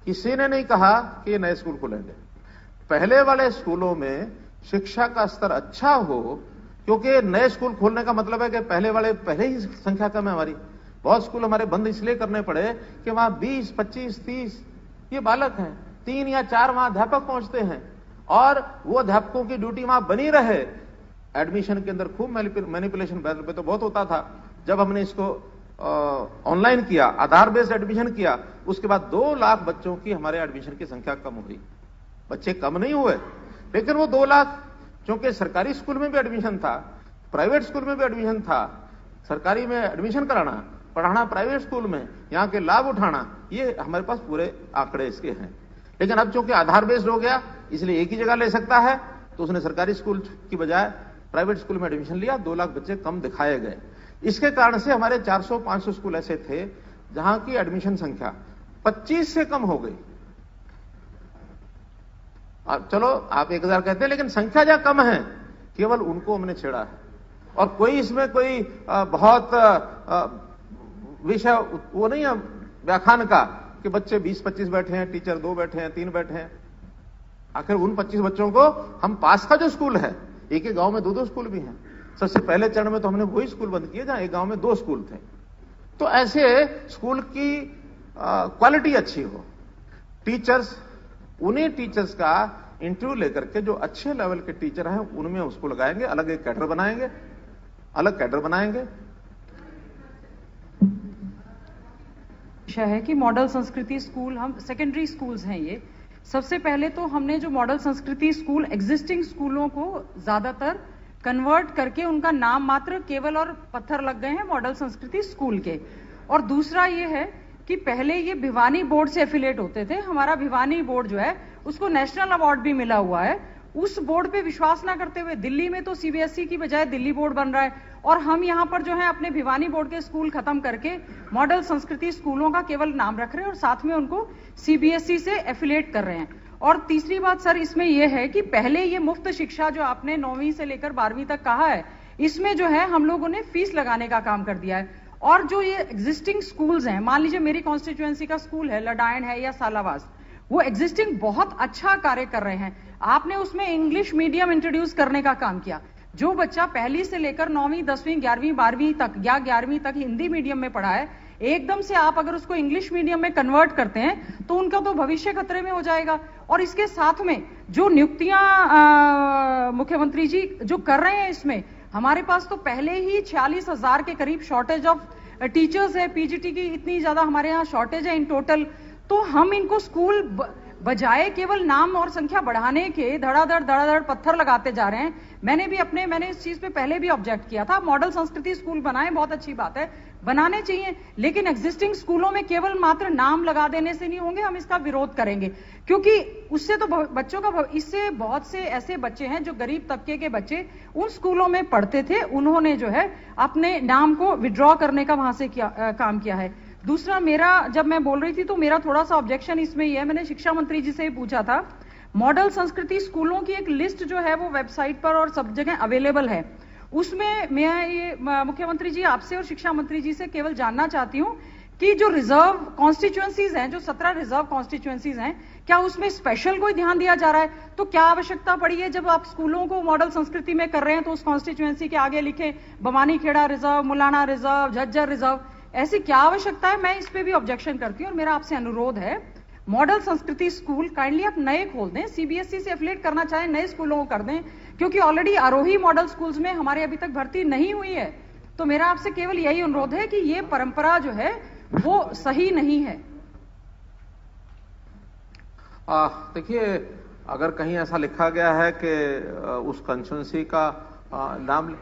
किसी ने नहीं कहा कि नए स्कूल खुलेंगे। पहले वाले स्कूलों में शिक्षा का स्तर अच्छा हो, क्योंकि नए स्कूल खोलने का मतलब है कि पहले ही संख्या कम है हमारी। बहुत स्कूल हमारे बंद इसलिए करने पड़े कि वहां 20, 25, 30 ये बालक हैं, 3 या 4 वहां अध्यापक पहुंचते हैं, और वो अध्यापकों की ड्यूटी वहां बनी रहे। एडमिशन के अंदर खूब मैनिपुलेशन पे तो बहुत होता था। जब हमने इसको ऑनलाइन किया, आधार बेस्ड एडमिशन किया, उसके बाद 2 लाख बच्चों की हमारे एडमिशन की संख्या कम हुई। बच्चे कम नहीं हुए, लेकिन वो 2 लाख, क्योंकि सरकारी स्कूल में भी एडमिशन था, प्राइवेट स्कूल में भी एडमिशन था, सरकारी में एडमिशन कराना, पढ़ाना प्राइवेट स्कूल में, यहां के लाभ उठाना, ये हमारे पास पूरे आंकड़े इसके हैं। लेकिन अब चूंकि आधार बेस्ड हो गया, इसलिए एक ही जगह ले सकता है, तो उसने सरकारी स्कूल की बजाय प्राइवेट स्कूल में एडमिशन लिया, 2 लाख बच्चे कम दिखाए गए। इसके कारण से हमारे 400-500 स्कूल ऐसे थे जहां की एडमिशन संख्या 25 से कम हो गई। अब चलो आप 1000 कहते हैं, लेकिन संख्या जहां कम है, केवल उनको हमने छेड़ा है। और कोई इसमें कोई बहुत विषय वो नहीं है व्याख्यान का कि बच्चे 20-25 बैठे हैं, टीचर 2 बैठे हैं, 3 बैठे हैं। आखिर उन 25 बच्चों को हम पास का जो स्कूल है, एक ही गांव में 2-2 स्कूल भी हैं। सबसे पहले चरण में तो हमने वही स्कूल बंद किए जहां एक गांव में 2 स्कूल थे। तो ऐसे स्कूल की क्वालिटी अच्छी हो, टीचर्स, उन्हीं टीचर्स का इंटरव्यू लेकर के जो अच्छे लेवल के टीचर हैं उनमें उसको लगाएंगे, अलग एक कैडर बनाएंगे, अलग कैडर बनाएंगे। है कि मॉडल संस्कृति स्कूल, हम सेकेंडरी स्कूल्स हैं ये। सबसे पहले तो हमने जो मॉडल संस्कृति स्कूल एग्जिस्टिंग स्कूलों को ज्यादातर कन्वर्ट करके उनका नाम मात्र केवल और पत्थर लग गए हैं मॉडल संस्कृति स्कूल के। और दूसरा ये है कि पहले ये भिवानी बोर्ड से एफिलेट होते थे। हमारा भिवानी बोर्ड जो है उसको नेशनल अवार्ड भी मिला हुआ है। उस बोर्ड पे विश्वास ना करते हुए दिल्ली में तो सीबीएसई की बजाय दिल्ली बोर्ड बन रहा है, और हम यहां पर जो है अपने भिवानी बोर्ड के स्कूल खत्म करके मॉडल संस्कृति स्कूलों का केवल नाम रख रहे हैं और साथ में उनको सीबीएसई से एफिलेट कर रहे हैं। और तीसरी बात सर इसमें यह है कि पहले ये मुफ्त शिक्षा जो आपने 9वीं से लेकर 12वीं तक कहा है, इसमें जो है हम लोगों ने फीस लगाने का काम कर दिया है। और जो ये एग्जिस्टिंग स्कूल्स हैं, मान लीजिए मेरी कॉन्स्टिट्यूएंसी का स्कूल है, लडायन है या सालावास, वो एग्जिस्टिंग बहुत अच्छा कार्य कर रहे हैं। आपने उसमें इंग्लिश मीडियम इंट्रोड्यूस करने का काम किया। जो बच्चा पहली से लेकर 9वीं 10वीं 11वीं 12वीं तक या 11वीं तक हिंदी मीडियम में पढ़ा है, एकदम से आप अगर उसको इंग्लिश मीडियम में कन्वर्ट करते हैं तो उनका तो भविष्य खतरे में हो जाएगा। और इसके साथ में जो नियुक्तियां मुख्यमंत्री जी जो कर रहे हैं, इसमें हमारे पास तो पहले ही 46,000 के करीब शॉर्टेज ऑफ टीचर्स है। पीजीटी की इतनी ज्यादा हमारे यहाँ शॉर्टेज है इन टोटल। तो हम इनको स्कूल बजाय केवल नाम और संख्या बढ़ाने के धड़ाधड़ पत्थर लगाते जा रहे हैं। मैंने इस चीज पे पहले भी ऑब्जेक्ट किया था। मॉडल संस्कृति स्कूल बनाएं, बहुत अच्छी बात है, बनाने चाहिए, लेकिन एग्जिस्टिंग स्कूलों में केवल मात्र नाम लगा देने से नहीं होंगे। हम इसका विरोध करेंगे क्योंकि उससे तो बच्चों का, इससे बहुत से ऐसे बच्चे हैं जो गरीब तबके के बच्चे उन स्कूलों में पढ़ते थे, उन्होंने जो है अपने नाम को विड्रॉ करने का वहां से काम किया है। दूसरा, मेरा जब मैं बोल रही थी तो मेरा थोड़ा सा ऑब्जेक्शन इसमें ही है, मैंने शिक्षा मंत्री जी से ही पूछा था, मॉडल संस्कृति स्कूलों की एक लिस्ट जो है वो वेबसाइट पर और सब जगह अवेलेबल है। उसमें मैं ये मुख्यमंत्री जी आपसे और शिक्षा मंत्री जी से केवल जानना चाहती हूं कि जो रिजर्व कॉन्स्टिट्यूएंसीज हैं, जो 17 रिजर्व कॉन्स्टिट्यूएंसीज हैं, क्या उसमें स्पेशल कोई ध्यान दिया जा रहा है? तो क्या आवश्यकता पड़ी है जब आप स्कूलों को मॉडल संस्कृति में कर रहे हैं तो उस कॉन्स्टिट्यूएंसी के आगे लिखे Bawani Khera reserve, Mullana reserve, Jhajjar reserve, ऐसी क्या आवश्यकता है? मैं इस पे भी ऑब्जेक्शन करती हूँ और मेरा आपसे अनुरोध है, मॉडल संस्कृति स्कूल काइंडली आप नए खोल दें, सीबीएसई से एफिलिएट करना चाहें नए स्कूलों को कर दें, क्योंकि ऑलरेडी आरोही मॉडल स्कूल्स में हमारे अभी तक भर्ती नहीं हुई है। तो मेरा आपसे केवल यही अनुरोध है कि ये परंपरा जो है वो सही नहीं है। देखिए, अगर कहीं ऐसा लिखा गया है कि उस कंस्टिट्यूएंसी का नाम,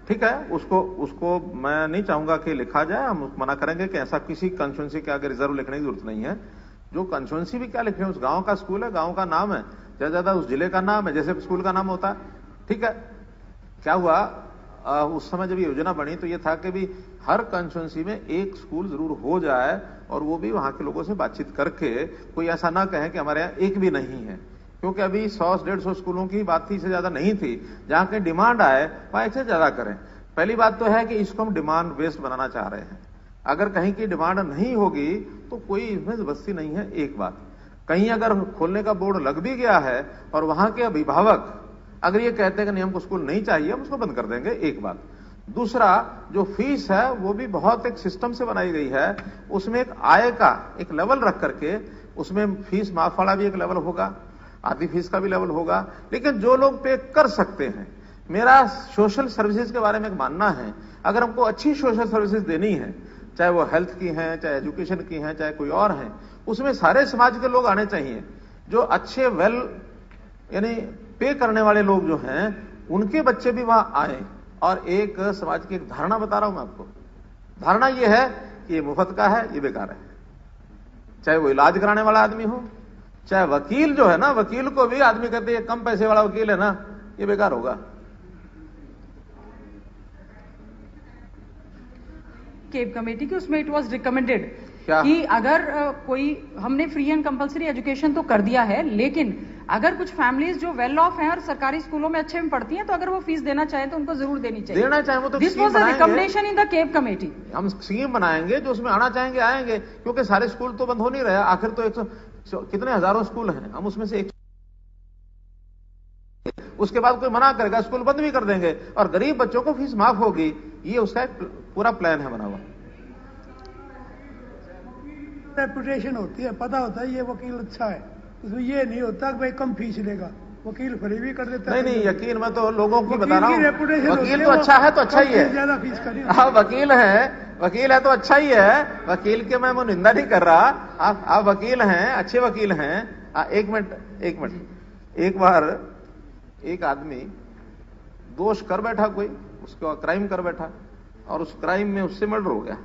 ठीक है, उसको मैं नहीं चाहूंगा कि लिखा जाए, हम मना करेंगे कि ऐसा किसी कंस्टिट्यूएंसी के आगे रिजर्व लिखने की जरूरत नहीं है। जो कंस्टिट्यूएंसी भी क्या लिख रहे हैं, उस गांव का स्कूल है, गांव का नाम है, ज्यादा उस जिले का नाम है, जैसे स्कूल का नाम होता है, ठीक है। क्या हुआ, उस समय जब योजना बनी तो ये था कि भी हर कंस्टिट्यूएंसी में एक स्कूल जरूर हो जाए, और वो भी वहां के लोगों से बातचीत करके, कोई ऐसा ना कहे कि हमारे यहाँ एक भी नहीं है, क्योंकि अभी 100-150 स्कूलों की बात थी, से ज्यादा नहीं थी। जहां कहीं डिमांड आए वहां एक से ज्यादा करें। पहली बात तो है कि इसको हम डिमांड बेस्ड बनाना चाह रहे हैं। अगर कहीं की डिमांड नहीं होगी तो कोई इसमें जबरदस्ती नहीं है, एक बात। कहीं अगर खोलने का बोर्ड लग भी गया है और वहां के अभिभावक अगर ये कहते हैं कि नहीं हमको स्कूल नहीं चाहिए, हम उसको बंद कर देंगे, एक बात। दूसरा, जो फीस है वो भी बहुत एक सिस्टम से बनाई गई है, उसमें एक आय का एक लेवल रख करके उसमें फीस माफ वाला भी एक लेवल होगा, आधी फीस का भी लेवल होगा, लेकिन जो लोग पे कर सकते हैं। मेरा सोशल सर्विसेज के बारे में एक मानना है, अगर हमको अच्छी सोशल सर्विसेज देनी है, चाहे वो हेल्थ की हैं, चाहे एजुकेशन की हैं, चाहे कोई और हैं, उसमें सारे समाज के लोग आने चाहिए। जो अच्छे वेल यानी पे करने वाले लोग जो हैं, उनके बच्चे भी वहां आए, और एक समाज की एक धारणा बता रहा हूं मैं आपको। धारणा यह है कि ये मुफ्त का है, ये बेकार है। चाहे वो इलाज कराने वाला आदमी हो, चाहे वकील जो है ना, वकील को भी आदमी कहते हैं कम पैसे वाला वकील है ना, ये बेकार होगा। केप कमेटी की उसमें इट वाज रिकमेंडेड क्या? कि अगर कोई, हमने फ्री एंड कंपलसरी एजुकेशन तो कर दिया है, लेकिन अगर कुछ फैमिलीज जो वेल ऑफ हैं और सरकारी स्कूलों में अच्छे में पढ़ती हैं, तो अगर वो फीस देना चाहे तो उनको जरूर देनी चाहिए। देना चाहे वो तो this was a recommendation in the cape committee. हम स्कीम बनाएंगे जो उसमें आना चाहेंगे आएंगे, क्योंकि सारे स्कूल तो बंद हो नहीं रहे। आखिर तो 100 कितने हजारों स्कूल हैं, हम उसमें से उसके बाद कोई मना करेगा स्कूल बंद भी कर देंगे और गरीब बच्चों को फीस माफ होगी। ये उसका एक पूरा प्लान है बना हुआ। रेपुटेशन होती है, पता होता है ये वकील अच्छा है, उसमें ये नहीं होता कि भाई कम फीस लेगा, वकील फ्री भी कर देता है। नहीं, यकीन मैं तो लोगों की बता रहा हूँ, रेपुटेशन वकील तो अच्छा है तो अच्छा ही है, ज्यादा फीस करी। हाँ वकील है तो अच्छा ही है। वकील के मैं निंदा नहीं कर रहा। आप वकील हैं, अच्छे वकील हैं। एक मिनट, एक बार एक आदमी दोष कर बैठा, कोई उसका क्राइम कर बैठा और उस क्राइम में उससे मर्डर हो गया।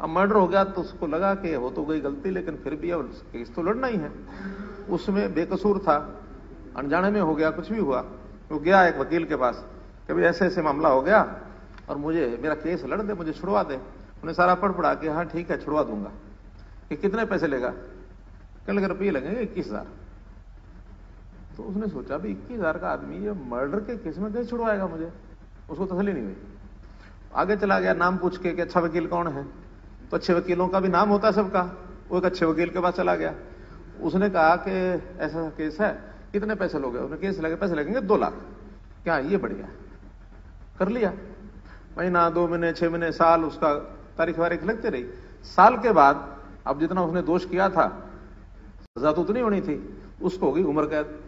अब मर्डर हो गया तो उसको लगा कि हो तो गई गलती, लेकिन फिर भी अब केस तो लड़ना ही है। उसमें बेकसूर था, अनजाने में हो गया, कुछ भी हुआ। वो गया एक वकील के पास कि भाई ऐसे ऐसे मामला हो गया और मेरा केस लड़ दे, मुझे छुड़वा दे। उन्हें सारा पढ़ा के हाँ ठीक है छुड़वा दूंगा। कि कितने पैसे लेगा? कहने लगे रुपये लगेंगे 21,000। तो उसने सोचा भी 21,000 का आदमी ये मर्डर के केस में कैसे छुड़वाएगा मुझे? उसको तसल्ली नहीं हुई। आगे चला गया, नाम पूछ के कि अच्छा वकील कौन है, तो अच्छे वकीलों का भी नाम होता है सबका। वो एक अच्छे वकील के पास चला गया। उसने कहा कि ऐसा केस है, कितने पैसे लोगे? उसने केस लगे, पैसे लगेंगे 2 लाख। क्या ये बढ़िया, कर लिया। महीना, 2 महीने, 6 महीने, साल, उसका तारीख वारीख लगते रही। साल के बाद अब जितना उसने दोष किया था सजा तो उतनी होनी थी, उसको होगी उम्र कैद।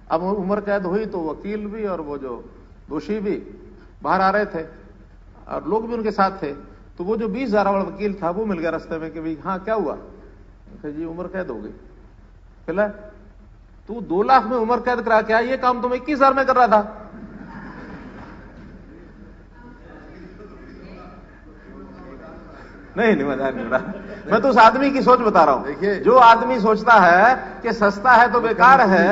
अब उम्र कैद हुई तो वकील भी और वो जो दोषी भी बाहर आ रहे थे और लोग भी उनके साथ थे। तो वो जो 20,000 वाला वकील था वो मिल गया रास्ते में कि भाई हाँ क्या हुआ? जी उम्र कैद हो गई। कहला तू 2 लाख में उम्र कैद करा क्या? ये काम तुम 21,000 में कर रहा था। नहीं मजाक नहीं रहा, मैं तो उस आदमी की सोच बता रहा हूं। जो आदमी सोचता है कि सस्ता है तो बेकार है,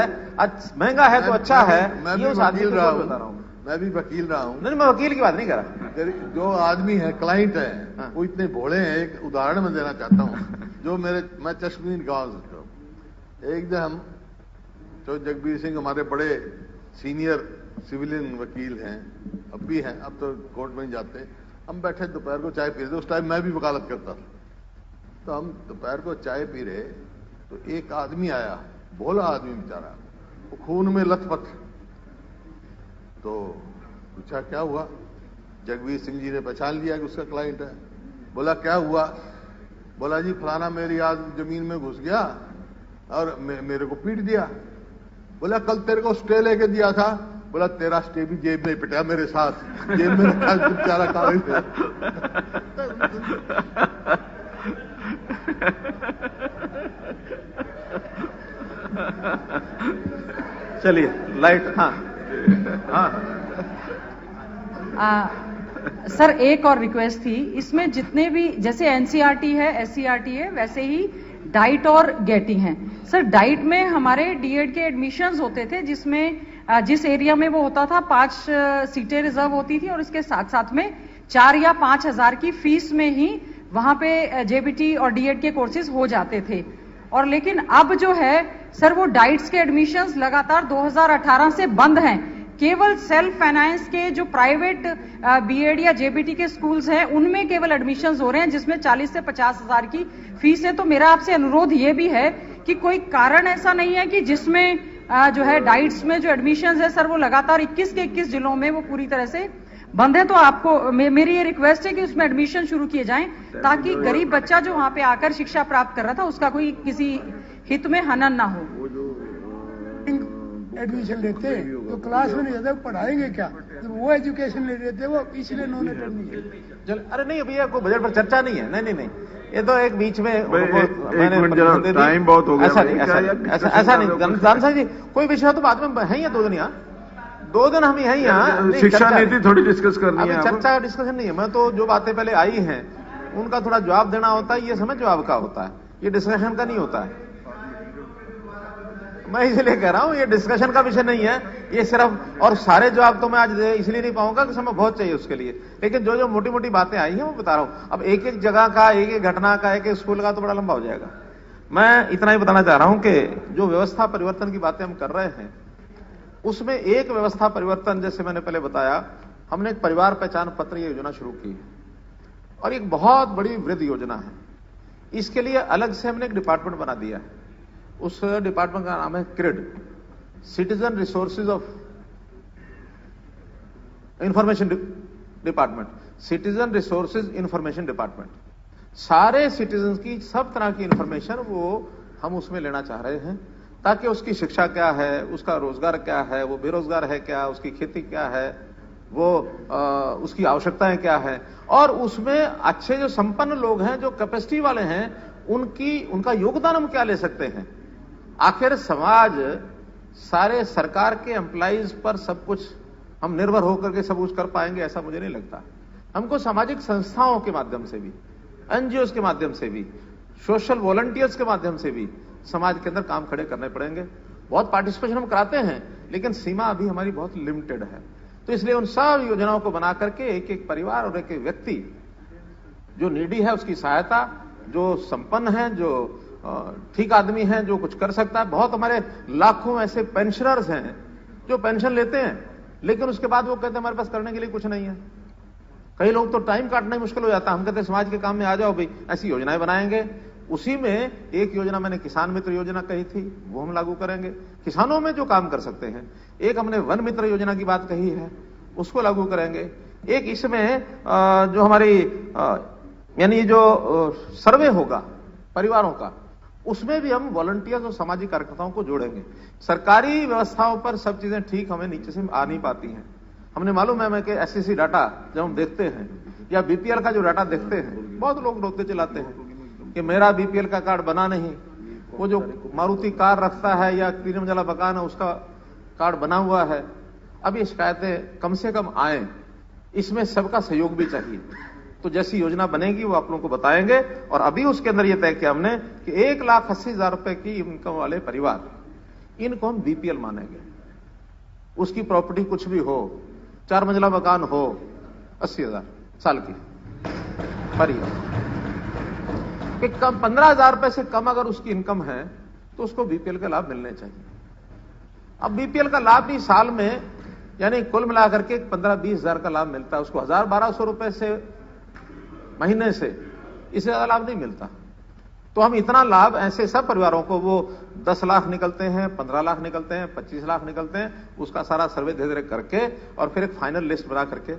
महंगा है तो अच्छा है, ये उस आदमी की सोच बता रहा हूं। मैं भी वकील रहा हूं। नहीं, मैं वकील की बात नहीं कर रहा। जो आदमी है, क्लाइंट है, वो इतने भोले हैं। एक उदाहरण मैं देना चाहता हूं। जो मैं चश्मीर गांव से हूं। एक दिन हम जो जगबीर सिंह हमारे बड़े सीनियर सिविलियन वकील हैं, अब भी हैं, अब तो कोर्ट में नहीं जाते। हम बैठे दोपहर को चाय पी रहे थे, उस टाइम मैं भी वकालत करता था। तो हम दोपहर को चाय पी रहे तो एक आदमी आया, भोला आदमी बेचारा, वो खून में लथपथ। तो पूछा क्या हुआ? जगबीर सिंह जी ने पहचान लिया कि उसका क्लाइंट है। बोला क्या हुआ? बोला जी फलाना मेरी आज जमीन में घुस गया और मेरे को पीट दिया। बोला कल तेरे को स्टे लेके दिया था। बोला तेरा स्टे भी जेब में पिटा मेरे साथ, जेब में रखा बेचारा कागज थे। चलिए लाइट। हाँ सर एक और रिक्वेस्ट थी, इसमें जितने भी जैसे एनसीईआरटी है, एससीईआरटी है, वैसे ही डाइट और गेटी हैं। सर डाइट में हमारे डीएड के एडमिशंस होते थे, जिसमें जिस एरिया में वो होता था 5 सीटें रिजर्व होती थी और इसके साथ साथ में 4 या 5 हजार की फीस में ही वहां पे जेबीटी और डीएड के कोर्सेज हो जाते थे। और लेकिन अब जो है सर वो डाइट्स के एडमिशंस लगातार 2018 से बंद हैं। केवल सेल्फ फाइनेंस के जो प्राइवेट बीएड या जेबीटी के स्कूल्स हैं उनमें केवल एडमिशंस हो रहे हैं, जिसमें 40 से 50 हजार की फीस है। तो मेरा आपसे अनुरोध ये भी है कि कोई कारण ऐसा नहीं है कि जिसमें जो है डाइट्स में जो एडमिशंस है सर वो लगातार 21 के 21 जिलों में वो पूरी तरह से बंद है। तो आपको मेरी ये रिक्वेस्ट है कि उसमें एडमिशन शुरू किए जाएं, ताकि गरीब बच्चा जो वहां पे आकर शिक्षा प्राप्त कर रहा था उसका कोई किसी हित में हनन ना हो। एडमिशन लेते तो क्लास में नहीं जाते, पढ़ाएंगे क्या? तो वो एजुकेशन नहीं लेते, वो इसलिए नॉन अटेंड नहीं है। अरे नहीं भैया, कोई बजट पर चर्चा नहीं है। नहीं, ये तो एक बीच में मैंने टाइम बहुत हो गया। ऐसा नहीं, दान साहब जी कोई विषय तो बाद में है ही है 2 दिन यहाँ। 2 दिन हम यही हैं। शिक्षा नीति थोड़ी डिस्कस करनी है। चर्चा का डिस्कशन नहीं है। मैं तो जो बातें पहले आई हैं उनका थोड़ा जवाब देना होता है। ये समय जवाब का होता है, ये डिस्कशन का नहीं होता है। मैं इसलिए कह रहा हूं ये डिस्कशन का विषय नहीं है, ये सिर्फ, और सारे जवाब तो मैं आज इसलिए नहीं पाऊंगा कि समय बहुत चाहिए उसके लिए, लेकिन जो जो मोटी मोटी बातें आई हैं वो बता रहा हूं। अब एक एक जगह का, एक एक घटना का, एक एक स्कूल का तो बड़ा लंबा हो जाएगा। मैं इतना ही बताना चाह रहा हूं कि जो व्यवस्था परिवर्तन की बातें हम कर रहे हैं उसमें एक व्यवस्था परिवर्तन, जैसे मैंने पहले बताया, हमने एक परिवार पहचान पत्र योजना शुरू की है और एक बहुत बड़ी वृद्ध योजना है। इसके लिए अलग से हमने एक डिपार्टमेंट बना दिया है। उस डिपार्टमेंट का नाम है creed, citizen resources of information department, citizen resources information department. सारे सिटीजन की सब तरह की इंफॉर्मेशन वो हम उसमें लेना चाह रहे हैं, ताकि उसकी शिक्षा क्या है, उसका रोजगार क्या है, वो बेरोजगार है क्या, उसकी खेती क्या है, वो उसकी आवश्यकताएं क्या है, और उसमें अच्छे जो संपन्न लोग हैं, जो कैपेसिटी वाले हैं, उनका योगदान हम क्या ले सकते हैं। आखिर समाज सारे सरकार के एम्प्लॉइज पर सब कुछ हम निर्भर होकर के सब कुछ कर पाएंगे ऐसा मुझे नहीं लगता। हमको सामाजिक संस्थाओं के माध्यम से भी, एनजीओ के माध्यम से भी, सोशल वॉलंटियर्स के माध्यम से भी समाज के अंदर काम खड़े करने पड़ेंगे। बहुत पार्टिसिपेशन हम कराते हैं, लेकिन सीमा अभी हमारी बहुत लिमिटेड है। तो इसलिए उन सब योजनाओं को बना करके एक एक परिवार और एक एक व्यक्ति जो नीडी है उसकी सहायता, जो संपन्न है, जो ठीक आदमी है, जो कुछ कर सकता है। बहुत हमारे लाखों ऐसे पेंशनर्स हैं जो पेंशन लेते हैं, लेकिन उसके बाद वो कहते हैं हमारे पास करने के लिए कुछ नहीं है। कई लोग तो टाइम काटना ही मुश्किल हो जाता है। हम कहते हैं समाज के काम में आ जाओ भाई, ऐसी योजनाएं बनाएंगे। उसी में एक योजना मैंने किसान मित्र योजना कही थी, वो हम लागू करेंगे। किसानों में जो काम कर सकते हैं, एक हमने वन मित्र योजना की बात कही है, उसको लागू करेंगे। एक इसमें जो हमारी यानी जो सर्वे होगा परिवारों का, उसमें भी हम वॉलंटियर्स और सामाजिक कार्यकर्ताओं को जोड़ेंगे। सरकारी व्यवस्थाओं पर सब चीजें ठीक हमें नीचे से आ नहीं पाती हैं। हमने मालूम है कि एससीसी डाटा जब हम देखते हैं या बीपीएल का जो डाटा देखते हैं, बहुत लोग रोते चलाते हैं कि मेरा बीपीएल का कार्ड बना नहीं, वो जो मारुति कार रखता है या 3 मंजिला मकान है उसका कार्ड बना हुआ है। अब ये शिकायतें कम से कम आए, इसमें सबका सहयोग भी चाहिए। तो जैसी योजना बनेगी वो आप लोगों को बताएंगे। और अभी उसके अंदर ये तय किया हमने कि 1,80,000 रुपए की इनकम वाले परिवार, इनको हम बीपीएल मानेंगे। उसकी प्रॉपर्टी कुछ भी हो, 4 मंजिला मकान हो, 80,000 साल की परिवार कि कम 15,000 रुपए से कम अगर उसकी इनकम है तो उसको बीपीएल का लाभ मिलने चाहिए। अब बीपीएल का लाभ भी साल में यानी कुल मिलाकर के 15-20 हजार का लाभ मिलता है, उसको 1,000-1,200 रुपए से महीने से इससे ज्यादा लाभ नहीं मिलता। तो हम इतना लाभ ऐसे सब परिवारों को, वो 10 लाख निकलते हैं, 15 लाख निकलते हैं, 25 लाख निकलते हैं, उसका सारा सर्वे धीरे धीरे करके और फिर एक फाइनल लिस्ट बना करके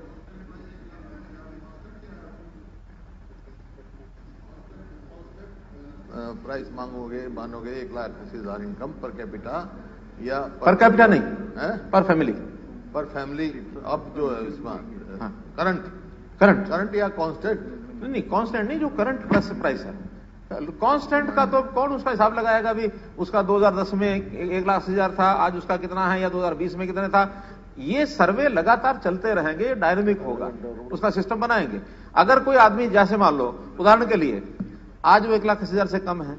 प्राइस मांगोगे, मानोगे 1,80,000 इनकम पर कैपिटा या पर कैपिटा नहीं पर फैमिली, पर फैमिली। अब जो है इसमें करंट या कांस्टेंट नहीं, कांस्टेंट नहीं, जो करंट प्लस प्राइस है। कांस्टेंट का तो कौन उसका हिसाब लगाएगा भी, उसका 2010 में 1,80,000 था, आज उसका कितना है, या 2020 में कितना था। ये सर्वे लगातार चलते रहेंगे, डायनेमिक होगा, उसका सिस्टम बनाएंगे। अगर कोई आदमी जैसे मान लो उदाहरण के लिए आज वो 1,80,000 से कम है,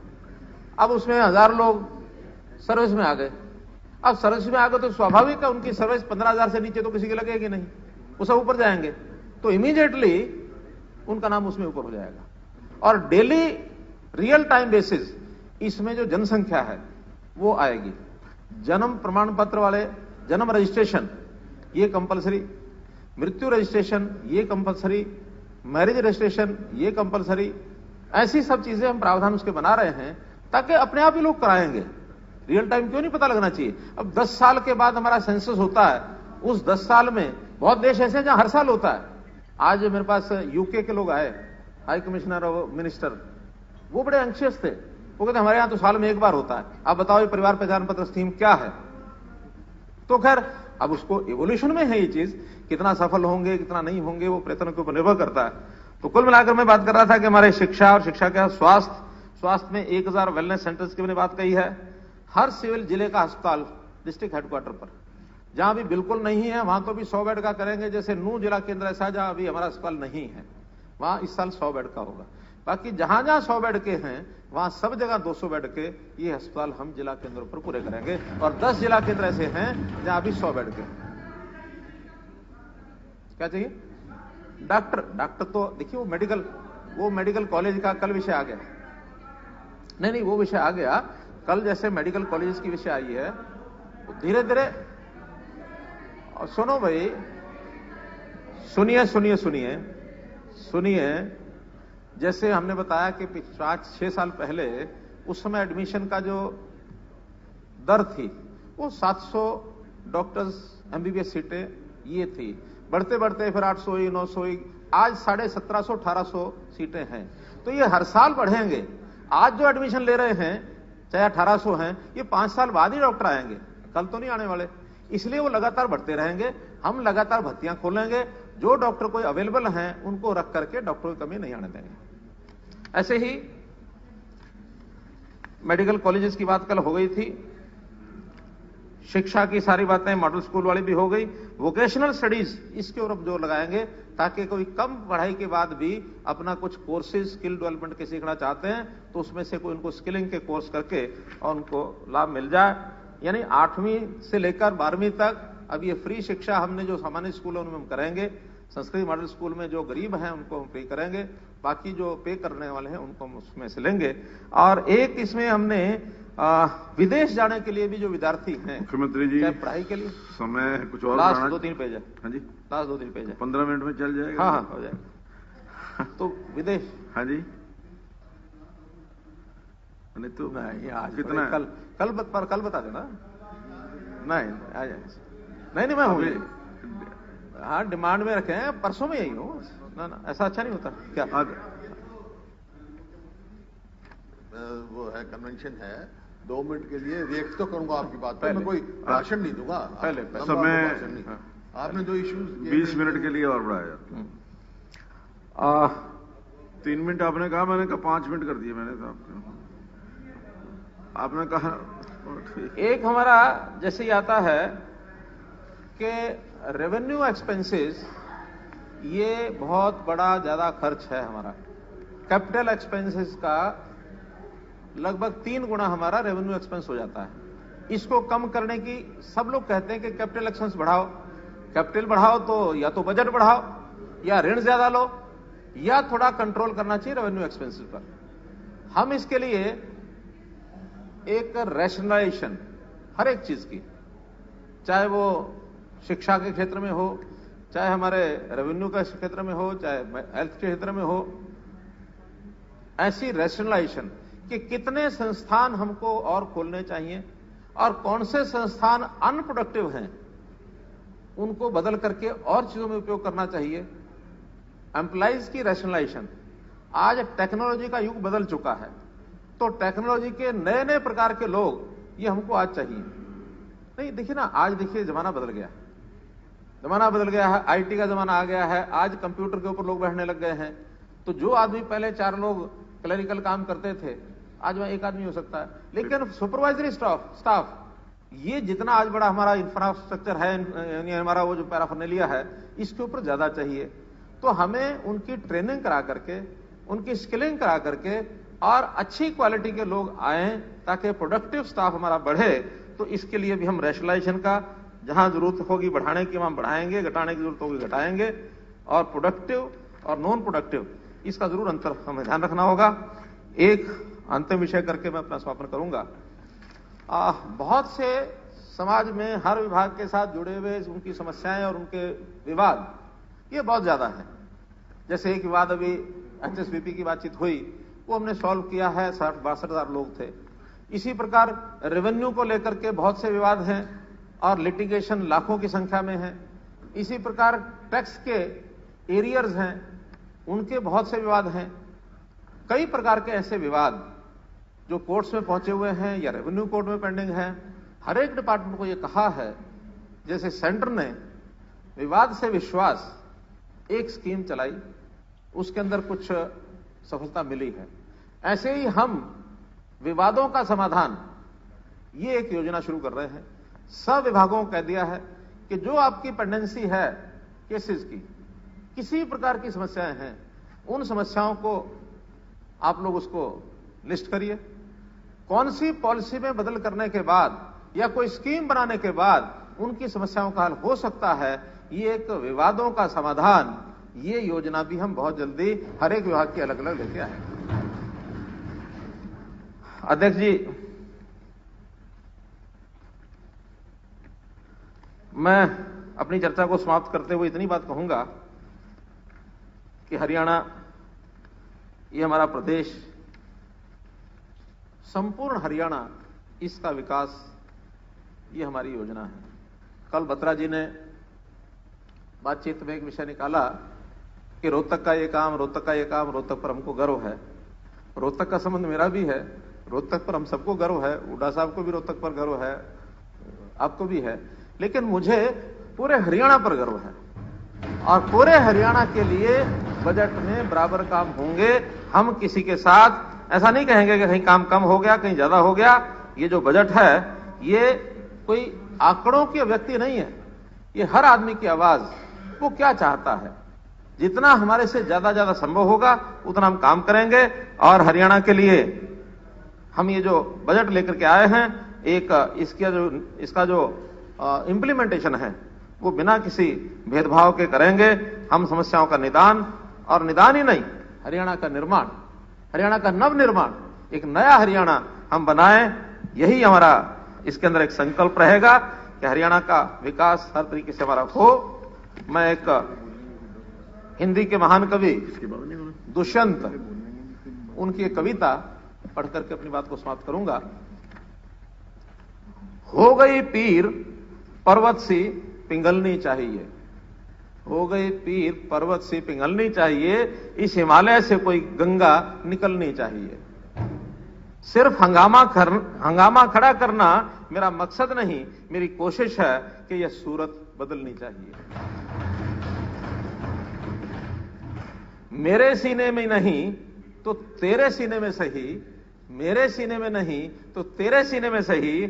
अब उसमें 1,000 लोग सर्विस में आ गए। अब सर्विस में आ गए तो स्वाभाविक है उनकी सर्विस 15,000 से नीचे तो किसी के लगेगी नहीं, वो सब ऊपर जाएंगे, तो इमीडिएटली उनका नाम उसमें ऊपर हो जाएगा। और डेली रियल टाइम बेसिस इसमें जो जनसंख्या है वो आएगी। जन्म प्रमाण पत्र वाले, जन्म रजिस्ट्रेशन ये कंपलसरी, मृत्यु रजिस्ट्रेशन ये कंपलसरी, मैरिज रजिस्ट्रेशन ये कंपलसरी, ऐसी सब चीजें हम प्रावधान उसके बना रहे हैं ताकि अपने आप ही लोग कराएंगे। रियल टाइम क्यों नहीं पता लगना चाहिए। अब 10 साल के बाद हमारा सेंसस होता है, उस 10 साल में बहुत देश ऐसे हैं जहां हर साल होता है। आज मेरे पास यूके के लोग आए, हाई कमिश्नर और मिनिस्टर, वो बड़े एंशियस थे। वो कहते हमारे यहां तो साल में एक बार होता है, आप बताओ ये परिवार पहचान पत्र स्कीम क्या है। तो खैर अब उसको इवोल्यूशन में है ये चीज, कितना सफल होंगे कितना नहीं होंगे वो प्रयत्न के ऊपर निर्भर करता है। तो कुल मिलाकर मैं बात कर रहा था कि हमारे शिक्षा और शिक्षा के स्वास्थ्य में 1,000 वेलनेस सेंटर्स की मैंने बात कही है। हर सिविल जिले का अस्पताल डिस्ट्रिक्ट हेडक्वार्टर पर जहां भी बिल्कुल नहीं है वहां तो भी 100 बेड का करेंगे। जैसे नूंह जिला केंद्र ऐसा जहां अभी हमारा अस्पताल नहीं है, वहां इस साल 100 बेड का होगा। बाकी जहां जहां 100 बेड के हैं वहां सब जगह 200 बेड के ये अस्पताल हम जिला केंद्रों पर पूरे करेंगे। और 10 जिला केंद्र ऐसे हैं जहां अभी 100 बेड के। क्या चाहिए? डॉक्टर तो देखिए वो मेडिकल कॉलेज का कल विषय आ गया। नहीं वो विषय आ गया कल। जैसे मेडिकल कॉलेज की विषय आई है धीरे धीरे। और सुनो भाई, सुनिए। जैसे हमने बताया कि 5-6 साल पहले उस समय एडमिशन का जो दर थी वो 700 डॉक्टर्स एमबीबीएस सीटें ये थी। बढ़ते बढ़ते फिर 800 हुई, 900 हुई, आज 1750-1800 सीटें हैं। तो ये हर साल बढ़ेंगे। आज जो एडमिशन ले रहे हैं चाहे 1800 हैं, ये 5 साल बाद ही डॉक्टर आएंगे, कल तो नहीं आने वाले। इसलिए वो लगातार बढ़ते रहेंगे। हम लगातार भर्तियां खोलेंगे। जो डॉक्टर कोई अवेलेबल हैं उनको रख करके डॉक्टरों की कमी नहीं आने देंगे। ऐसे ही मेडिकल कॉलेजेस की बात कल हो गई थी। शिक्षा की सारी बातें मॉडल स्कूल वाली भी हो गई। वोकेशनल स्टडीज इसके ऊपर जोर लगाएंगे ताकि कोई कम पढ़ाई के बाद भी अपना कुछ कोर्सेज स्किल डेवलपमेंट के सीखना चाहते हैं तो उसमें से कोई उनको स्किलिंग के कोर्स करके और उनको लाभ मिल जाए। यानी 8वीं से लेकर 12वीं तक अब ये फ्री शिक्षा हमने जो सामान्य स्कूलों में हम करेंगे। संस्कृत मॉडल स्कूल में जो गरीब हैं उनको हम पे करेंगे, बाकी जो पे करने वाले हैं उनको हम उसमें से लेंगे। और एक इसमें हमने विदेश जाने के लिए भी जो विद्यार्थी हैं मुख्यमंत्री जी पढ़ाई के लिए समय कुछ और लास्ट 2-3 पेज है। हाँ जी, लास्ट 2-3 पेज है। 15 मिनट में चल जाएगा। हाँ हो जाएगा। तो विदेश, हाँ जी, नहीं तो नहीं आज कितना कल बता देना। नहीं आ जाएगा। नहीं मैं हूँ। हाँ डिमांड में रखे हैं, परसों में यही हूँ ना ऐसा अच्छा नहीं होता क्या? वो है कन्वेंशन है, 2 मिनट के लिए रिएक्ट तो करूंगा आपकी बात पर, मैं कोई भाषण नहीं दूंगा। पहले समय आपने जो इश्यूज 20 मिनट के लिए और बढ़ाया। 3 मिनट आपने कहा, मैंने कहा 5 मिनट कर दिए मैंने तो आपने कहा। एक हमारा जैसे ही आता है कि रेवेन्यू एक्सपेंसेस ये बहुत बड़ा ज्यादा खर्च है हमारा। कैपिटल एक्सपेंसेस का लगभग 3 गुना हमारा रेवेन्यू एक्सपेंस हो जाता है। इसको कम करने की सब लोग कहते हैं कि कैपिटल एक्सपेंस बढ़ाओ। कैपिटल बढ़ाओ तो या तो बजट बढ़ाओ या ऋण ज्यादा लो या थोड़ा कंट्रोल करना चाहिए रेवेन्यू एक्सपेंसेस पर। हम इसके लिए एक रैशनलाइजेशन हर एक चीज की, चाहे वो शिक्षा के क्षेत्र में हो, चाहे हमारे रेवेन्यू के क्षेत्र में हो, चाहे हेल्थ के क्षेत्र में हो, ऐसी रैशनलाइजेशन कि कितने संस्थान हमको और खोलने चाहिए और कौन से संस्थान अनप्रोडक्टिव हैं उनको बदल करके और चीजों में उपयोग करना चाहिए। एम्प्लॉइज की रैशनलाइजेशन। आज टेक्नोलॉजी का युग बदल चुका है तो टेक्नोलॉजी के नए नए प्रकार के लोग ये हमको आज चाहिए। नहीं देखिए ना, आज देखिए जमाना बदल गया है। आईटी का जमाना आ गया है। आज कंप्यूटर के ऊपर लोग बैठने लग गए हैं। तो जो आदमी पहले 4 लोग क्लरिकल काम करते थे आज वह 1 आदमी हो सकता है। लेकिन सुपरवाइजरी स्टाफ ये जितना आज बड़ा हमारा इंफ्रास्ट्रक्चर है, यानी हमारा वो जो पैराफर्नेलिया है, इसके ऊपर ज्यादा चाहिए। तो हमें उनकी ट्रेनिंग करा करके, उनकी स्किलिंग करा करके और अच्छी क्वालिटी के लोग आए ताकि प्रोडक्टिव स्टाफ हमारा बढ़े। तो इसके लिए भी हम रैशनलाइजेशन का जहां जरूरत होगी बढ़ाने की हम बढ़ाएंगे, घटाने की जरूरत होगी घटाएंगे। और प्रोडक्टिव और नॉन प्रोडक्टिव इसका जरूर अंतर हमें ध्यान रखना होगा। एक अंतिम विषय करके मैं अपना समापन करूंगा। बहुत से समाज में हर विभाग के साथ जुड़े हुए उनकी समस्याएं और उनके विवाद ये बहुत ज्यादा है। जैसे एक विवाद अभी एचएसबीपी की बातचीत हुई, वो हमने सॉल्व किया है, 62,000 लोग थे। इसी प्रकार रेवेन्यू को लेकर के बहुत से विवाद हैं और लिटिगेशन लाखों की संख्या में है। इसी प्रकार टैक्स के एरियर्स हैं, उनके बहुत से विवाद हैं। कई प्रकार के ऐसे विवाद जो कोर्ट्स में पहुंचे हुए हैं या रेवेन्यू कोर्ट में पेंडिंग है। हर एक डिपार्टमेंट को यह कहा है, जैसे सेंटर ने विवाद से विश्वास एक स्कीम चलाई, उसके अंदर कुछ सफलता मिली है। ऐसे ही हम विवादों का समाधान ये एक योजना शुरू कर रहे हैं। सब विभागों को कह दिया है कि जो आपकी पेंडेंसी है केसेस की, किसी प्रकार की समस्याएं हैं, उन समस्याओं को आप लोग उसको लिस्ट करिए। कौन सी पॉलिसी में बदल करने के बाद या कोई स्कीम बनाने के बाद उनकी समस्याओं का हल हो सकता है, ये एक विवादों का समाधान, ये योजना भी हम बहुत जल्दी हर एक विभाग की अलग अलग लेके आएंगे। अध्यक्ष जी, मैं अपनी चर्चा को समाप्त करते हुए इतनी बात कहूंगा कि हरियाणा, ये हमारा प्रदेश, संपूर्ण हरियाणा, इसका विकास, ये हमारी योजना है। कल बत्रा जी ने बातचीत में एक विषय निकाला कि रोहतक का ये काम, रोहतक का ये काम, रोहतक पर हमको गर्व है। रोहतक का संबंध मेरा भी है, रोहतक पर हम सबको गर्व है, हुड्डा साहब को भी रोहतक पर गर्व है, आपको भी है, लेकिन मुझे पूरे हरियाणा पर गर्व है। और पूरे हरियाणा के लिए बजट में बराबर काम होंगे। हम किसी के साथ ऐसा नहीं कहेंगे कि कहीं काम कम हो गया, कहीं ज्यादा हो गया। ये जो बजट है, ये कोई आंकड़ों की व्यक्ति नहीं है, ये हर आदमी की आवाज, वो क्या चाहता है। जितना हमारे से ज्यादा संभव होगा उतना हम काम करेंगे। और हरियाणा के लिए हम ये जो बजट लेकर के आए हैं, एक इसका जो इंप्लीमेंटेशन है, वो बिना किसी भेदभाव के करेंगे। हम समस्याओं का निदान, और निदान ही नहीं, हरियाणा का निर्माण, हरियाणा का नवनिर्माण, एक नया हरियाणा हम बनाएं। यही हमारा इसके अंदर एक संकल्प रहेगा कि हरियाणा का विकास हर तरीके से हमारा हो। मैं एक हिंदी के महान कवि दुष्यंत, उनकी एक कविता पढ़ करके अपनी बात को समाप्त करूंगा। हो गई पीर पर्वत सी पिघलनी चाहिए, हो गई पीर पर्वत सी पिघलनी चाहिए, इस हिमालय से कोई गंगा निकलनी चाहिए। सिर्फ हंगामा खड़ा करना मेरा मकसद नहीं, मेरी कोशिश है कि यह सूरत बदलनी चाहिए। मेरे सीने में नहीं तो तेरे सीने में सही, मेरे सीने में नहीं तो तेरे सीने में सही,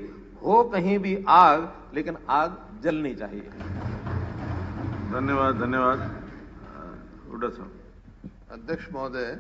हो कहीं भी आग, लेकिन आग जलनी चाहिए। धन्यवाद, धन्यवाद। हुड्डा साहब। अध्यक्ष महोदय,